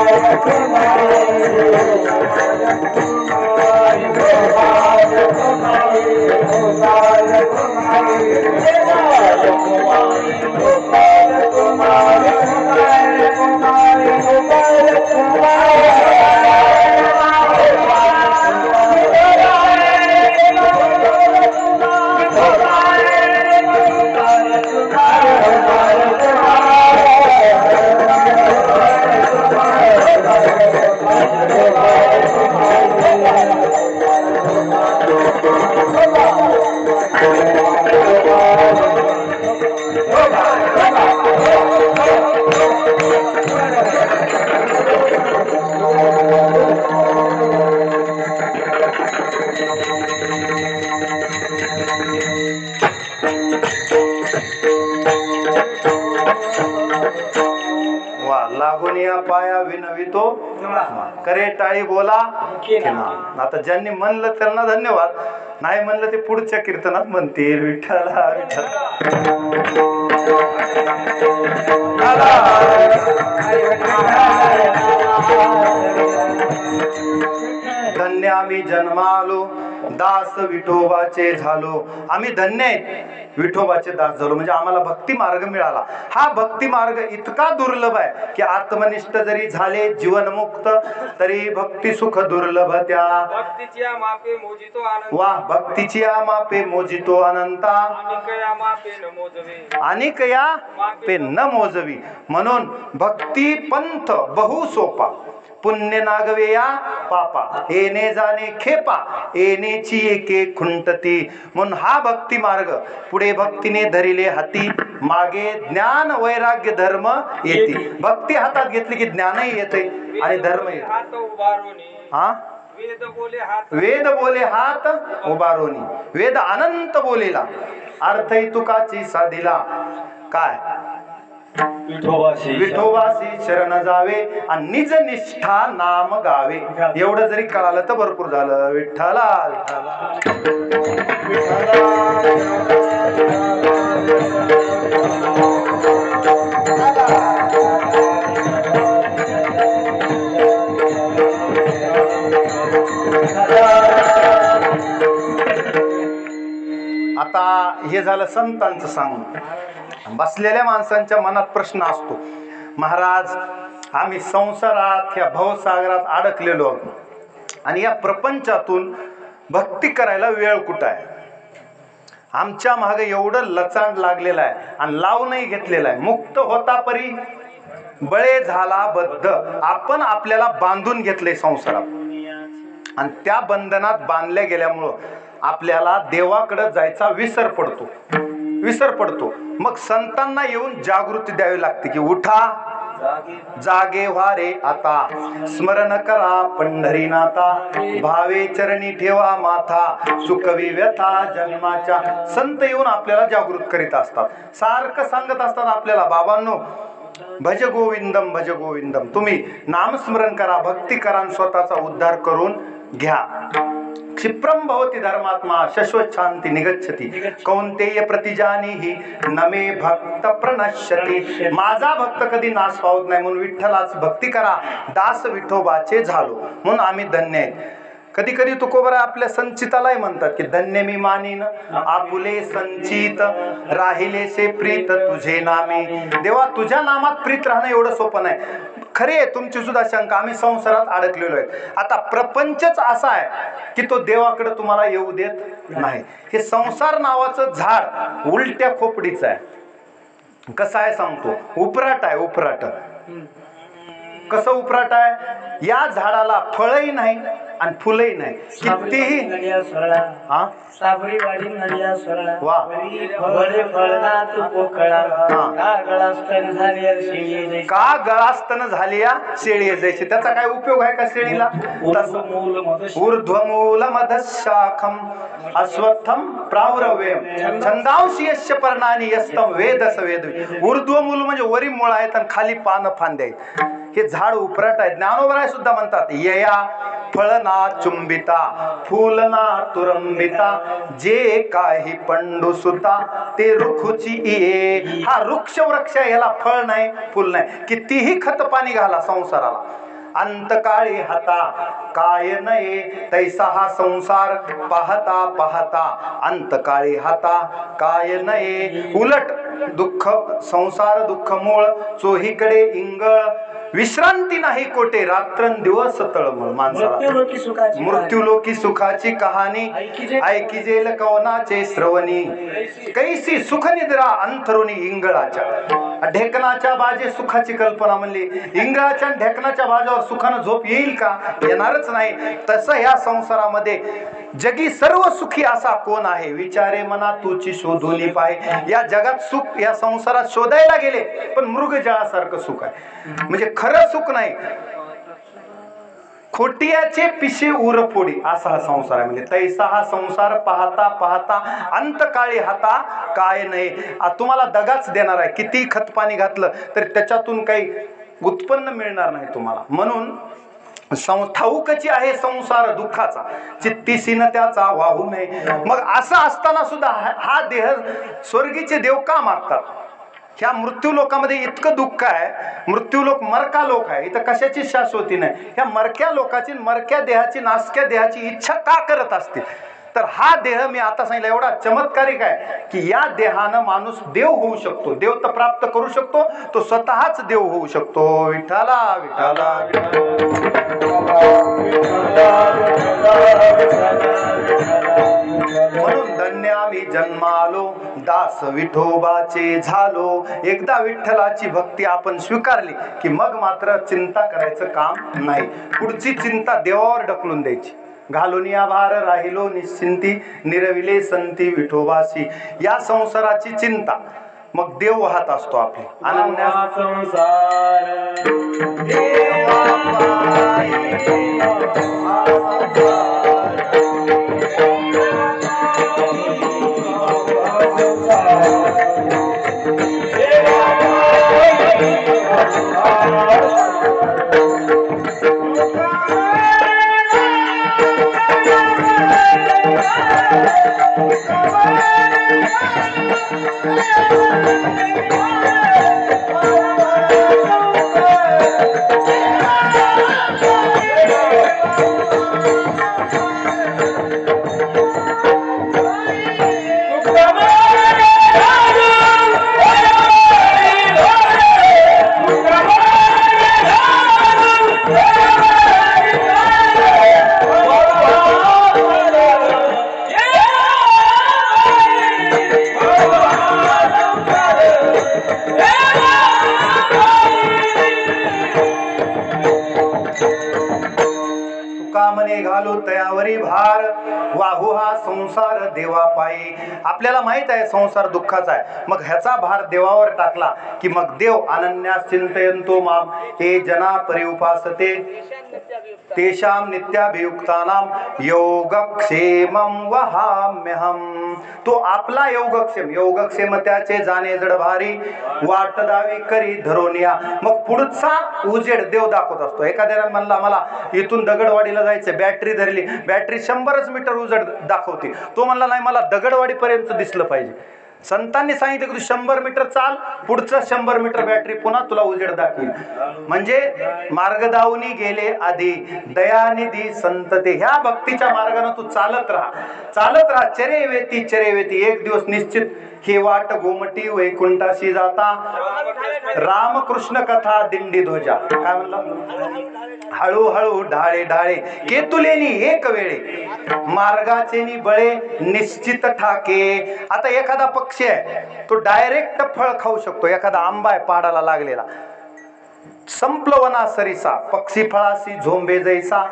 वा लागून या पाया विनवितो करे टाळी बोला किनार. आता ज्यांनी म्हणलं त्यांना धन्यवाद, नाही म्हणलं ते पुढच्या कीर्तनात म्हणतील विठ्ठला विठ्ठल. धन्य आम्ही जन्मालो दास विठोबाचे झालो. आम्ही धन्य आहेत, विठोबाचे दास झालो म्हणजे आम्हाला भक्ती मार्ग मिळाला. हा भक्ती मार्ग इतका दुर्लभ आहे की आत्मनिष्ठ जरी झाले जीवनमुक्त तरी भक्ती सुख दुर्लभ त्या. भक्तीची मापे मोजितो आनंद, वा भक्तीची मापे मोजितो अनंता अनिकया मापे न मोजवे, अनिक या पे न मोजवी. म्हणून भक्ती पंथ बहु सोपा, पुण्य नागवे या पापा, येणे जाणे खेपा, येणेची एके खुंटती. म्हणून हा भक्ती मार्ग पुढे भक्तीने धरिले हाती, मागे ज्ञान वैराग्य धर्म येते. भक्ती हातात घेतली की ज्ञानही येते आणि धर्म येते. हात उभारोनी, हा वेद बोले हात, वेद बोले हात उभारोनी, वेद अनंत बोलेला अर्थही तुकाची साधिला. काय विठोबासी शरण जावे आणि निज निष्ठा नाम गावे. एवढं जरी कळालं तर भरपूर झालं. विठ्ठला आता हे झालं संतांचं सांगून. बसलेल्या माणसांच्या मनात प्रश्न असतो, महाराज आम्ही संसारात ह्या भवसागरात अडकलेलो आहोत आणि या प्रपंचातून भक्ती करायला वेळ कुठं आहे. आमच्या मागे एवढं लचांड लागलेलं आहे आणि लावूनही घेतलेलं आहे. मुक्त होता परी बळे झाला बद्ध. आपण आपल्याला बांधून घेतलंय संसारात आणि त्या बंधनात बांधल्या गेल्यामुळं आपल्याला देवाकडे जायचा विसर पडतो. मग संतांना येऊन जागृती द्यावी लागते की उठा जागे व्हा रे आता, स्मरण करा पंढरीनाथा, भावे चरणी ठेवा माथा, सुखवी व्यथा जन्माच्या. संत येऊन आपल्याला जागृत करीत असतात, सारखं सांगत असतात आपल्याला, बाबांनो भज गोविंदम भज गोविंदम. तुम्ही नामस्मरण करा, भक्ती करा, स्वतःचा उद्धार करून घ्या. क्षिप्रम भवती धर्मात्मा शाश्वत शांती निगच्छति, कौंतेय प्रतिजानीहि नमे भक्त प्रणश्यति. माझा भक्त कधी नाश पावत नाही म्हणून विठ्ठलाच भक्ती करा, दास विठोबाचे झालो म्हणून आम्ही धन्य आहेत. कधी कधी तुकोबरा आपल्या संचितालाही म्हणतात की धन्य मी मानीन आपुले संचित, राहिले से प्रीत तुझे नामे. देवा तुझ्या नामात प्रीत राहणं एवढं सोपं नाही. खरे तुमची सुद्धा शंका, आम्ही संसारात अडकलेलो आहे. आता प्रपंचच असा आहे की तो देवाकडे तुम्हाला येऊ देत नाही. हे संसार नावाचं झाड उलट्या खोपडीचं आहे. कसं आहे सांगतो, उपराट आहे. उपराट कसं उपराट आहे, या झाडाला फळही नाही आणि फुलही नाही. कितीही हा साबरी वाडी नडिया सरळा, वा फळे फळनात पोकळा, का गळास्तन झाली शेळी, का गळास्तन झाली या शेळी जायची. त्याचा काय उपयोग आहे का शेळीला. ऊर्ध्वमूल मधशाखम अश्वत्थम प्रावरव्यम छंदांशी यस्य पर्णानि यस्तम वेदस वेद. ऊर्ध्वमूल म्हणजे वरी मुळ आहेत आणि खाली पानं फांद्या आहेत. हे झाड उपराट आहे. ज्ञानोबराय सुद्धा म्हणतात, यया फळना चुंबिता फूलना तुरंबिता, जे काही पंडू सुता ते रुखुची ये. हा वृक्ष याला फळ नाही फुल नाही. कितीही खत पाणी घाला संसाराला, अंतकाळी हाता काय नये तैसा हा संसार पाहता पाहता अंतकाळी हाता काय नये उलट दुःख संसार दुःख मूळ चोहीकडे इंगळ विश्रांती नाही कोठे रात्रंदिवस तळमळ माणसाला मृत्यूलोकी सुखाची कहाणी ऐकिजेल कवनाचे श्रवणी कैसी सुख निद्रा अंथरुणी इंगळाच्या ढेकणाच्या बाजे सुखाची कल्पना म्हणली इंगळाच्या ढेकणाच्या बाजावर सुखानं झोप येईल का येणारच नाही तसं या संसारामध्ये जगी सर्व सुखी असा कोण आहे विचारे मना तुची शोधून पाहे या जगात सुख या संसारात शोधायला गेले पण मृगजळासारखं सुख आहे म्हणजे खरं सुख नाही खोटियाचे पिशे उरफोडी असा हा संसार आहे म्हणजे तैसा हा संसार पाहता पाहता अंतकाळी हाता काय नाही तुम्हाला दगाच देणार आहे किती खतपाणी घातलं तरी त्याच्यातून काही उत्पन्न मिळणार नाही तुम्हाला म्हणून ठाऊकची आहे संसार दुःखाचा चित्तीसीन त्याचा वाहू नये मग असं असताना सुद्धा हा देह स्वर्गीचे देव का मागतात ह्या मृत्यू लोकामध्ये इतकं दुःख आहे मृत्यू लोक मरका लोक आहे इथं कशाची शाश्वती नाही ह्या मरक्या लोकाची मरक्या देहाची नासक्या देहाची इच्छा का करत असतील तर हा देह मी आता सांगितलं एवढा चमत्कारिक आहे की या देहानं माणूस देव होऊ शकतो देव तर प्राप्त करू शकतो तो स्वतःच देव होऊ शकतो विठ्ठला विठ्ठला म्हणून धन्य आम्ही जन्मालो दास विठोबाचे झालो एकदा विठ्ठलाची भक्ती आपण स्वीकारली की मग मात्र चिंता करायचं काम नाही पुढची चिंता देवावर ढकलून द्यायची घालून या भार राहिलो निश्चिंती निरविले संती विठोबासी या संसाराची चिंता मग देव वाहत असतो आपले अनन्या घालू तयावरी भार वाहू हा संसार देवा पायी आपल्याला माहित आहे संसार दुःखाचा आहे मग ह्याचा भार देवावर टाकला की मग देव अनन्या चिंतयंतो माम हे जना परिउपासते तेषाम नित्याभियुक्तानाम योगक्षेमं वहाम्यहम तो आपला योगक्षेम त्याचे जाणे जड भारी वाट दावी करी धरोनिया मग पुढचा उजेड देव दाखवत असतो एखाद्याला म्हणला मला इथून दगडवाडीला जायचं बॅटरी धरली बॅटरी 100 मीटर उजेड दाखवते तो म्हणला नाही मला दगडवाडी पर्यंत दिसलं पाहिजे संतांनी सांगितलं की तू 100 मीटर चाल पुढचं 100 मीटर बॅटरी पुन्हा तुला उजेड दाखवेल म्हणजे मार्गदावनी गेले आधी दयानिधी संतते ह्या भक्तीच्या मार्गाने तू चालत राहा चरेवेती एक दिवस निश्चित हे वाट गोमटी वैकुंठाशी जाता रामकृष्ण कथा दिंडी ध्वजा काय म्हणलं हळूहळू ढाळे ढाळे केतुलेनी एक वेळे मार्गाचे नि बळे निश्चित ठाके आता एखादा पक्षी आहे तो डायरेक्ट फळ खाऊ शकतो एखादा आंबा आहे पाडाला लागलेला संपलवना सरीसा पक्षी फळासी झोंबे जैसा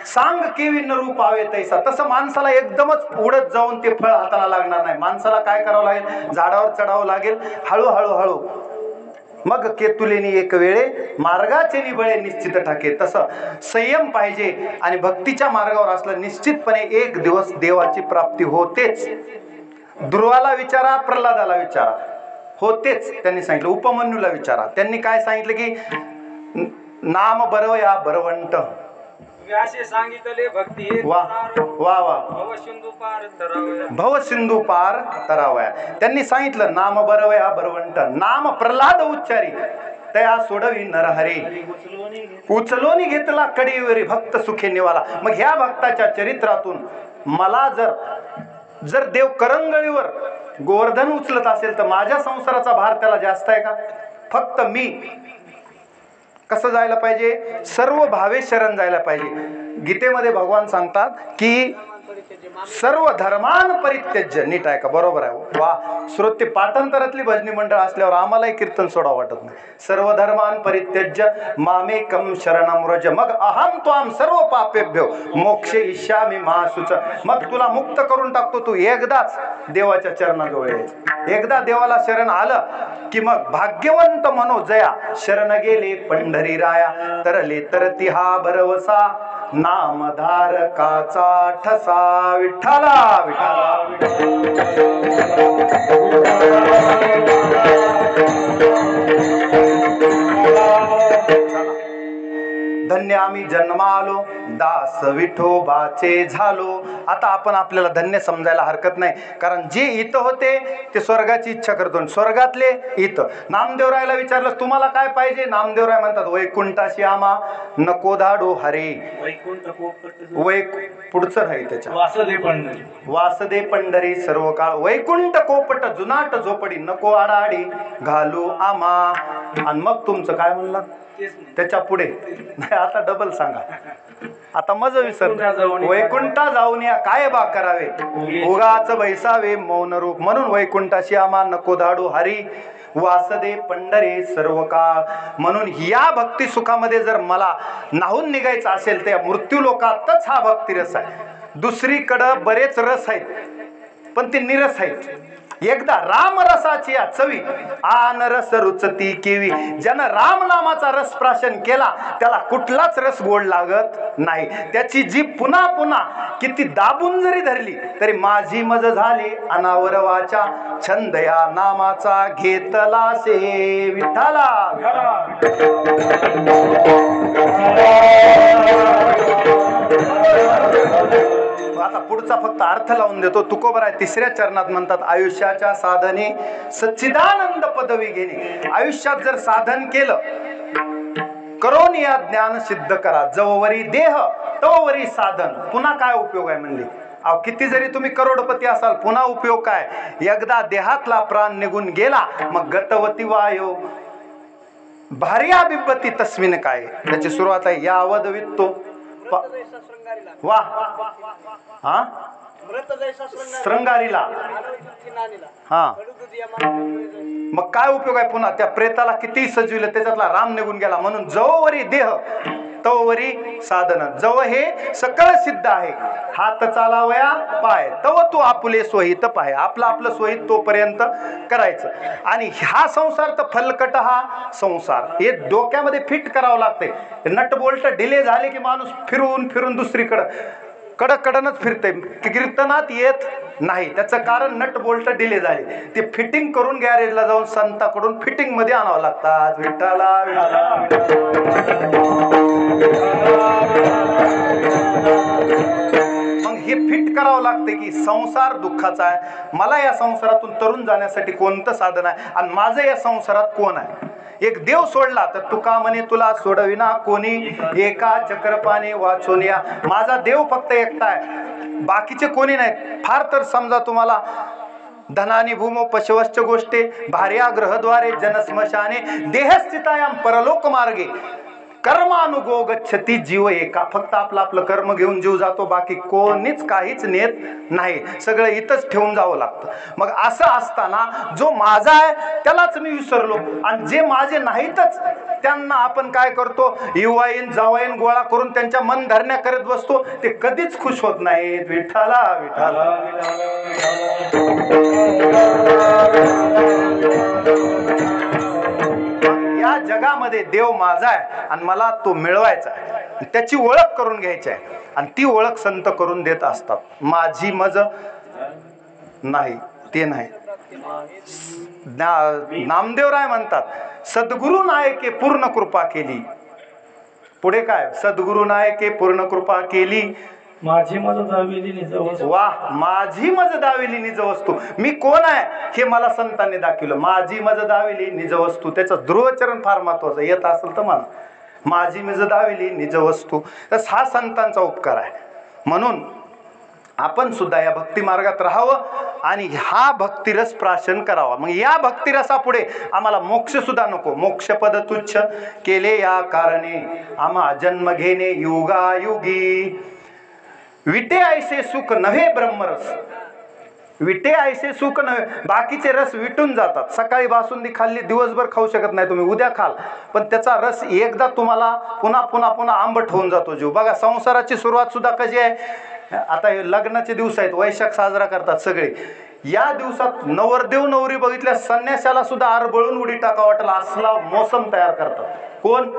सांग केवी न रूप आवे तैसा तसं माणसाला एकदमच उडत जाऊन ते फळ हाताला लागणार नाही माणसाला काय करावं लागेल झाडावर चढावं लागेल हळू मग केतुलेनी एक वेळे मार्गाचे निबळे निश्चित ठाके तसं संयम पाहिजे आणि भक्तीच्या मार्गावर असलं निश्चितपणे एक दिवस देवाची प्राप्ती होतेच ध्रुवाला विचारा प्रल्हादाला विचारा होतेच त्यांनी सांगितलं उपमन्यूला विचारा त्यांनी काय सांगितलं की नाम बरवया बरवंट असे सांगितले भक्ती वा वा वा भव सिंधू पार तरावया त्यांनी सांगितलं नाम बरवया बरवंट नाम प्रल्हाद उच्चारी तया सोडवी नरहरी उचलोनी घेतला कडीवरी भक्त सुखे निवाला. मग ह्या भक्ताच्या चरित्रातून मला जर देव करंगळीवर गोवर्धन उचलत असेल तर माझ्या संसाराचा भार त्याला जास्त आहे का? फक्त मी कसं जायला पाहिजे? सर्व भावे शरण जायला पाहिजे. गीतेमध्ये भगवान सांगतात की सर्व धर्मान परित्यज्य. नीट आहे का? बरोबर आहे. वा, श्रोते पाठांतरातली भजनी मंडळ असल्यावर आम्हालाही कीर्तन सोडा वाटत नाही. सर्व धर्मान परित्यज्य मामेकम शरणम व्रज. मग अहम त्वाम सर्व पापेभ्यो मोक्षे इष्यामि मा शुच. मग तुला मुक्त करून टाकतो. तू एकदाच देवाच्या चरणाजवळ यायचं. एकदा देवाला शरण आलं की मग भाग्यवंत मनोजया शरण गेले पंढरी राया. तरले तरती हा भरवसा नामधारकाचा ठसा. विठ्ठला धन्य आम्ही जन्मालो दास विठोबाचे झालो. आता आपण आपल्याला धन्य समजायला हरकत नाही, कारण जे इथं होते ते स्वर्गाची इच्छा करतो. स्वर्गातले इथं. नामदेवरायला विचारलं तुम्हाला काय पाहिजे? नामदेवराय म्हणतात वैकुंठाशी आमा नको धाडू हरे. पुढचं नाही त्याच्या वासदे पंढरी सर्व काळ वैकुंठ कोपट जुनाट झोपडी नको आडाडी घालू आमा. आणि मग तुमचं काय म्हणलं त्याच्या पुढे? नाही, आता डबल सांगा. आता मज विसर. वैकुंठा जाऊन या काय बा करावे उगाच बैसावे मौन रूप. म्हणून वैकुंठाशी आमा नको धाडू हरी वासदे पंढरे सर्व काळ. म्हणून या भक्ती सुखामध्ये जर मला नाहून निघायचं असेल तर या मृत्यू लोकातच हा भक्ती रस आहे. दुसरीकडं बरेच रस आहेत पण ते निरस आहेत. एकदा राम रसाची या चवी आन रस रुचती केवी. ज्यानं राम नामाचा रस प्राशन केला त्याला कुठलाच रस गोड लागत नाही. त्याची जीभ पुन्हा पुन्हा किती दाबून जरी धरली तरी माझी मज झाले अनावर वाचा. छंद या नामाचा घेतला से विठ्ठला. आता पुढचा फक्त अर्थ लावून देतो. तुकोबर आहे तिसऱ्या चरणात म्हणतात आयुष्याच्या साधने सच्चिदानंद पदवी घेणे. आयुष्यात जर साधन केलं करून या ज्ञान सिद्ध करा. जववरी देह तववरी साधन. पुन्हा काय उपयोग आहे म्हणले? अहो किती जरी तुम्ही करोडपती असाल पुन्हा उपयोग काय? एकदा देहातला प्राण निघून गेला मग गतवती वायो भार्या बिब्बती तस्मिन काय. त्याची सुरुवात आहे यावद वित्तो वा हा श्रंगारीला. हा मग काय उपयोग आहे? पुन्हा त्या प्रेताला किती सजविलं त्याच्यातला राम निघून गेला. म्हणून जववरी देह तववरी साधन. जव हे सकळ सिद्ध आहे. हात चालावया पाय तव तू आपुले स्वहित पाय. आपलं आपलं स्वहित तोपर्यंत करायचं. आणि हा संसार तर फलकट हा संसार हे डोक्यामध्ये फिट करावं लागतंय. नट बोल्ट डिले झाले की माणूस फिरून फिरून दुसरीकडं कडकडनच फिरते. कीर्तनात येत नाही. त्याचं कारण नट बोल्ट डिले झाले. ते फिटिंग करून गॅरेजला जाऊन संताकडून फिटिंग मध्ये आणावं लागतात. विठ्ठला मग हे फिट करावं लागते की संसार दुःखाचा आहे. मला या संसारातून तरुण जाण्यासाठी कोणतं साधन आहे आणि माझं या संसारात कोण आहे? एक देव सोडला तर तुका म्हणे तुला सोडविना कोणी एका चक्रपाने वाचून या. माझा देव फक्त एकटा आहे, बाकीचे कोणी नाही. फार तर समजा तुम्हाला धनानी भूमो पशवश्च गोष्टी भार्या ग्रहद्वारे जनस्मशाने देहस्थितायाम परलोक मार्गे कर्मानुगो गच्छती जीव एका. फक्त आपलं आपलं कर्म घेऊन जीव जातो. बाकी कोणीच काहीच नेत नाही. सगळं इथंच ठेवून जावं लागतं. मग असं असताना जो माझा आहे त्यालाच मी विसरलो आणि जे माझे नाहीतच त्यांना आपण काय करतो? युवाईन जावाईन गोळा करून त्यांच्या मन धरण्या करत बसतो. ते कधीच खुश होत नाहीत. विठ्ठला विठ्ठला या जगामध्ये देव माझा आहे आणि मला तो मिळवायचा आहे. त्याची ओळख करून घ्यायची आहे आणि ती ओळख संत करून देत असतात. माझी मज नाही ते नाही. नामदेवराय म्हणतात सद्गुरु नायके पूर्ण कृपा केली. पुढे काय? सद्गुरु नायके पूर्ण कृपा केली माझी मदत हवेली निज वस्तू. वा, माझी मज दाविली निज वस्तू. मी कोण आहे हे मला संतांनी दाखवलं. माझी मज दाविली निज वस्तू, त्याचं ध्रुवचरण फार महत्वाचं. येत असेल तर मला, माझी मज दाविली निज वस्तू. तर हा संतांचा उपकार आहे. म्हणून आपण सुद्धा या भक्ती मार्गात राहावं आणि हा भक्तिरस प्राशन करावा. मग या भक्तिरसापुढे आम्हाला मोक्ष सुद्धा नको. मोक्षपद तुच्छ केले या कारणे, आम्हा जन्म घेणे युगायुगी. विटे ऐसे सुख नव्हे ब्रह्मरस, विटे ऐसे सुख नव्हे. बाकीचे रस विटून जातात. सकाळी बासुंदी खाल्ली, दिवसभर खाऊ शकत नाही तुम्ही, उद्या खाल, पण त्याचा रस एकदा तुम्हाला पुन्हा पुन्हा पुन्हा आंबट होऊन जातो जीव. बघा, संसाराची सुरुवात सुद्धा कशी आहे. आता हे लग्नाचे दिवस आहेत, वैशाख साजरा करतात सगळे. या दिवसात नवरदेव नवरी बघितल्या, संन्यासाला सुद्धा आरबळून उडी टाका वाटला असला मोसम तयार करतात. कोण?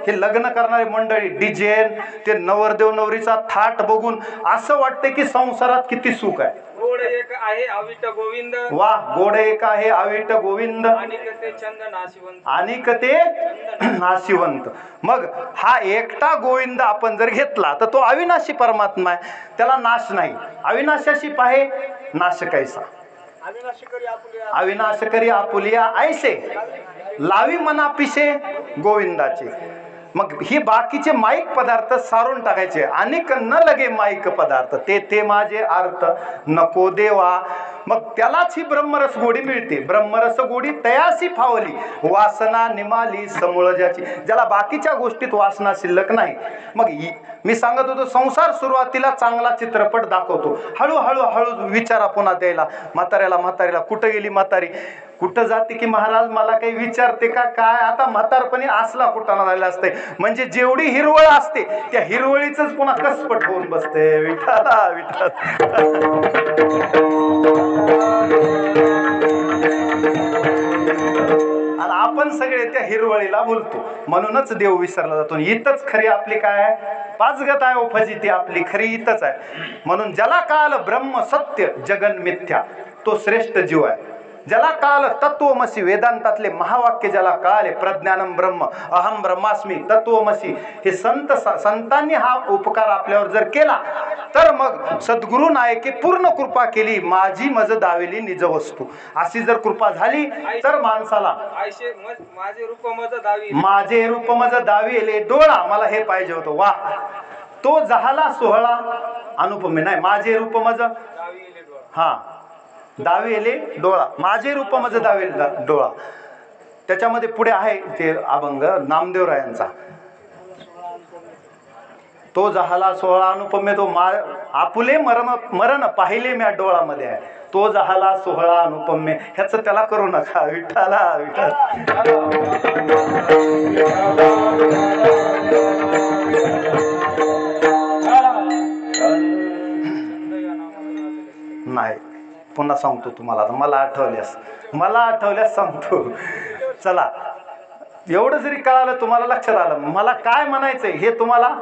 हे लग्न करणारी मंडळी. डिजेन, ते नवरदेव नवरीचा थाट बघून असं वाटतं की संसारात किती सुख आहे. गोड एक आहे अविट गोविंद, वा, गोड एक आहे अविट गोविंद, आणि ते चंद नाशिवंत, आणि ते नाशिवंत. मग हा एकटा गोविंद आपण जर घेतला तर तो अविनाशी परमात्मा आहे, त्याला नाश नाही. अविनाशाशी पाहे नाश कैसा, अविनाश करी आपुलिया ऐसे, लावी मना पिशे गोविंदाचे. मग ही बाकीचे माईक पदार्थ सारून टाकायचे. अनेक न लगे माईक पदार्थ, ते माझे अर्थ नको देवा. मग त्यालाच ही ब्रह्मरस गोडी मिळते. ब्रह्मरस गोडी तयासी फावली, वासना निमाली समूळ ज्याची. ज्याला बाकीच्या गोष्टीत वासना शिल्लक नाही. मग मी सांगत होतो, संसार सुरुवातीला चांगला चित्रपट दाखवतो, हळूहळू हळू विचारा पुन्हा द्यायला. म्हाताऱ्याला कुठं गेली म्हातारी, कुठं जाते की महाराज मला काही विचारते का काय. आता म्हातारपणी असला कुठाना झालेला असते. म्हणजे जेवढी हिरवळ असते त्या हिरवळीच पुन्हा कसपट होऊन बसते. विठाला विठा. आणि आपण सगळे त्या हिरवळीला बोलतो, म्हणूनच देव विसरला जातो. इथंच खरी आपली काय आहे, पाचगत आहे उपजिती आपली खरी इथंच आहे. म्हणून ज्याला काल ब्रह्म सत्य जगन मिथ्या, तो श्रेष्ठ जीव आहे. ज्याला काल तत्वमसी, वेदांतातले महावाक्य ज्याला काल प्रज्ञानम ब्रह्म अहम ब्रह्मास्मी तत्वमसी, हे संतांनी हा उपकार आपल्यावर जर केला तर मग सद्गुरु नायके पूर्ण कृपा केली, माझी मज दाविली निज वस्तू. अशी जर कृपा झाली तर माणसाला माझे रूप मज दावी, माझे रूप मज दाविले डोळा. मला हे पाहिजे होतं. वा, तो झाला सोहळा अनुपमे. नाही, माझे रूप मज हा दाविले डोळा, माझे रूप मज दाविले डोळा. त्याच्यामध्ये पुढे आहे ते अभंग नामदेवरायांचा. तो जहाला सोहळा अनुपमे, तो आपुले मरण पाहिले म्या डोळामध्ये आहे. तो जहाला सोहळा अनुपमे, ह्याच त्याला करू नका. विठ्ठला विठ्ठल. नाही, पुन्हा सांगतो तुम्हाला. मला आठवल्यास सांगतो. चला, एवढं जरी कळालं, तुम्हाला लक्षात आलं मला काय म्हणायचंय हे. तुम्हाला,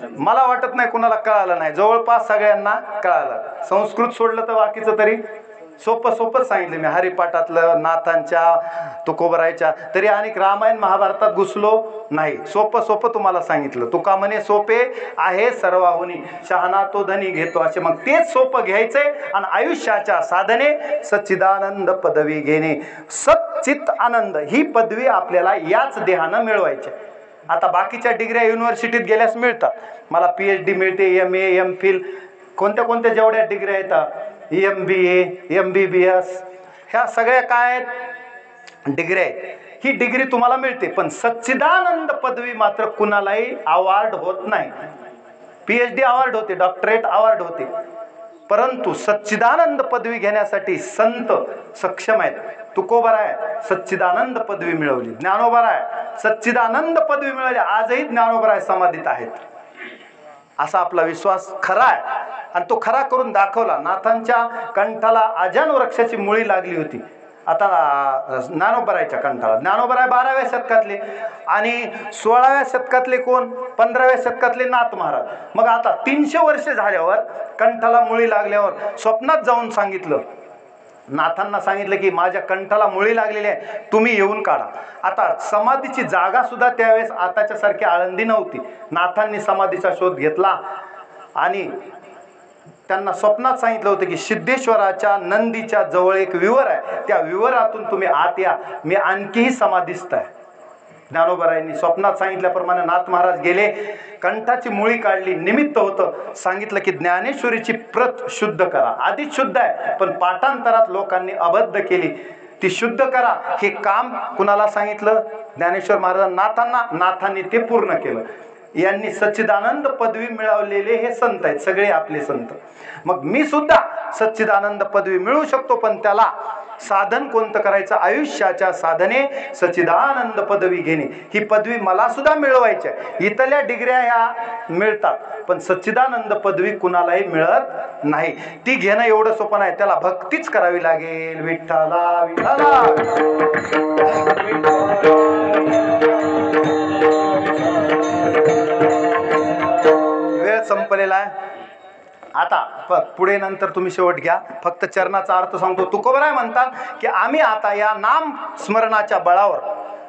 मला वाटत नाही कुणाला कळालं नाही. जवळपास सगळ्यांना कळालं. संस्कृत सोडलं तर बाकीचं तरी सोपं सांगितलं मी. हरिपाठातलं, नाथांच्या, तुकोबरायच्या, तरी अनेक रामायण महाभारतात घुसलो नाही. सोपं तुम्हाला सांगितलं. तुका म्हणे सोपे आहे सर्वाहुनी, शहाणा तो धनी घेतो असे. मग तेच सोपं घ्यायचंय आणि आयुष्याच्या साधने सच्चिदानंद पदवी घेणे. सच्चित आनंद ही पदवी आपल्याला याच देहानं मिळवायची. आता बाकीच्या डिग्र्या युनिव्हर्सिटीत गेल्यास मिळतात. मला PhD मिळते, MA, MPhil, कोणत्या जेवढ्या डिग्र्या येतात, MBA, MBBS, ह्या सगळ्या काय आहेत, डिग्री आहेत. ही डिग्री तुम्हाला मिळते, पण सच्चिदानंद पदवी मात्र कुणालाही अवॉर्ड होत नाही. PhD अवॉर्ड होते, डॉक्टरेट अवॉर्ड होते, परंतु सच्चिदानंद पदवी घेण्यासाठी संत सक्षम आहेत. तुकोबराय सच्चिदानंद पदवी मिळवली, ज्ञानोबराय सच्चिदानंद पदवी मिळवली, आजही ज्ञानोबराय समाधीत आहेत. असा आपला विश्वास खरा आहे आणि तो खरा करून दाखवला. नाथांच्या कंठाला अजान वृक्षाची मुळी लागली होती. आता ज्ञानोबरायच्या कंठाला, ज्ञानोबराय 12व्या शतकातले आणि 16व्या शतकातले कोण, 15व्या शतकातले नाथ महाराज. मग आता 300 वर्ष झाल्यावर कंठाला मुळी लागल्यावर स्वप्नात जाऊन सांगितलं, नाथांना सांगितलं की माझ्या कंठाला मुळी लागलेली आहे, तुम्ही येऊन काढा. आता समाधीची जागा सुद्धा त्यावेळेस आताच्या सारखी आळंदी नव्हती. नाथांनी समाधीचा शोध घेतला आणि त्यांना स्वप्नात सांगितलं होतं की सिद्धेश्वराच्या नंदीच्या जवळ एक विवर आहे, त्या विवरातून तुम्ही आत या, मी आणखीही समाधिस्थ आहे. ज्ञानोबरायांनी स्वप्नात सांगितल्याप्रमाणे नाथ महाराज गेले, कंठाची मुळी काढली, निमित्त होतं, सांगितलं की ज्ञानेश्वरीची प्रत शुद्ध करा. आधीच शुद्ध आहे पण पाठांतरात लोकांनी अबद्ध केली, ती शुद्ध करा. हे काम कुणाला सांगितलं? ज्ञानेश्वर महाराज नाथांना. नाथांनी ते पूर्ण केलं. यांनी सच्चिदानंद पदवी मिळवलेले हे संत आहेत, सगळे आपले संत. मग मी सुद्धा सच्चिदानंद पदवी मिळू शकतो, पण त्याला साधन कोणतं करायचं? आयुष्याच्या साधने सच्चिदानंद पदवी घेणे. ही पदवी मला सुद्धा मिळवायची आहे. इथल्या डिग्र्या ह्या मिळतात पण सच्चिदानंद पदवी कुणालाही मिळत नाही. ती घेणं एवढं सोपं नाही, त्याला भक्तीच करावी लागेल. विठ्ठला विठ्ठला वेळ संपलेला आहे. आता पुढे नंतर तुम्ही शेवट घ्या, फक्त चरणाचा अर्थ सांगतो. तुकोबराय म्हणतात की आम्ही आता या नाम स्मरणाच्या बळावर,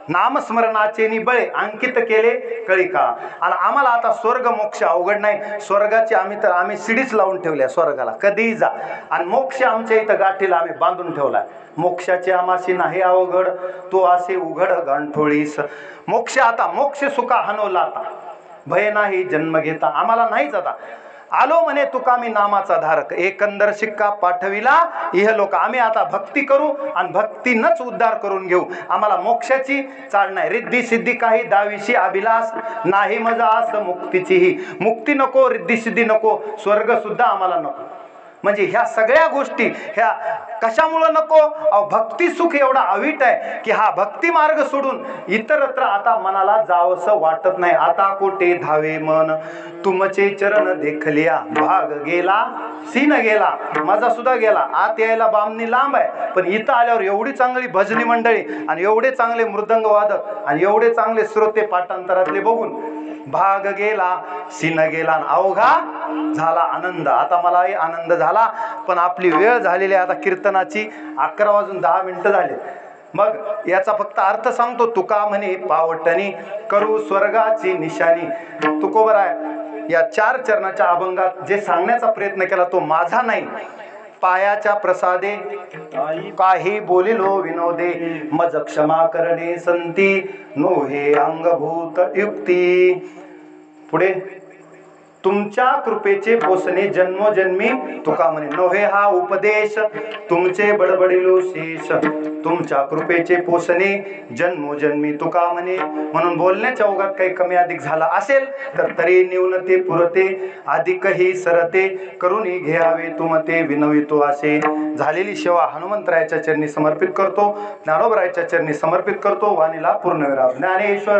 नामस्मरणाचे बळे अंकित केले कळी काळा, आणि आम्हाला आता स्वर्ग मोक्ष अवघड नाही. स्वर्गाची आम्ही शिडीच लावून ठेवल्या स्वर्गाला, कधीही जा. आणि मोक्ष आमच्या इथं गाठीला आम्ही बांधून ठेवलाय. मोक्षाची आमाशी नाही अवघड, तो असे उघड गांठोळीस. मोक्ष आता मोक्ष सुखा हनवला, आता भय नाही जन्म घेता. आम्हाला नाहीच आता. आलो म्हणे तुका मी नामाचा धारक, एकंदर शिक्का पाठविला इह लोक. आम्ही आता भक्ती करू आणि भक्तीनच उद्धार करून घेऊ. आम्हाला मोक्षाची चाल नाही. रिद्धी सिद्धी काही दाविशी अभिलाष नाही मजा आस मुक्तीचीही. मुक्ती नको, रिद्धी सिद्धी नको, स्वर्ग सुद्धा आम्हाला नको. म्हणजे ह्या सगळ्या गोष्टी ह्या कशामुळं नको? भक्ती सुख एवढा अवीट आहे की हा भक्ती मार्ग सोडून इतरत्र आता मनाला जावंसं वाटत नाही. आता कोठे धावे मन, तुमचे चरण देखलिया. भाग गेला सीन गेला, माझा सुद्धा गेला. आत यायला बामणी लांब आहे, पण इथं आल्यावर एवढी चांगली भजनी मंडळी आणि एवढे चांगले मृदंग वादक आणि एवढे चांगले श्रोते पाठांतरातले बघून भाग गेला सीन गेला, अवघा झाला आनंद. आता मलाही आनंद झाला. पण आपली वेळ झालेली आहे आता कीर्तनाची. 11:10 झाले. मग याचा फक्त अर्थ सांगतो. तुका म्हणे पावटणी करू स्वर्गाची निशाणी. तुकोबराय या 4 चरणाच्या अभंगात जे सांगण्याचा प्रयत्न केला तो माझा नाही. पायाच्या प्रसादे काही बोलिलो विनोदे, मज क्षमा करणे संती नोहे अंगभूत युक्ती. पुढे तुमच्या कृपेचे पोसणे जन्मोजन्मी तुका म्हणे. नोहे हा उपदेश तुमचे बडबडिलो शेष, तुमच्या कृपेचे पोसणे जन्मोजन्मी तुका म्हणे. म्हणून बोलण्याच्या ओघात काही कमी अधिक झाला असेल तर तरी न्यूनते पुरते अधिकही सरते, करूनी घ्यावे तुमते विनवितो. असे झालेली सेवा हनुमंतरायाच्या चरणी समर्पित करतो, ज्ञानोबरायाच्या चरणी समर्पित करतो. वाणीला पूर्णविराम. ज्ञानेश्वर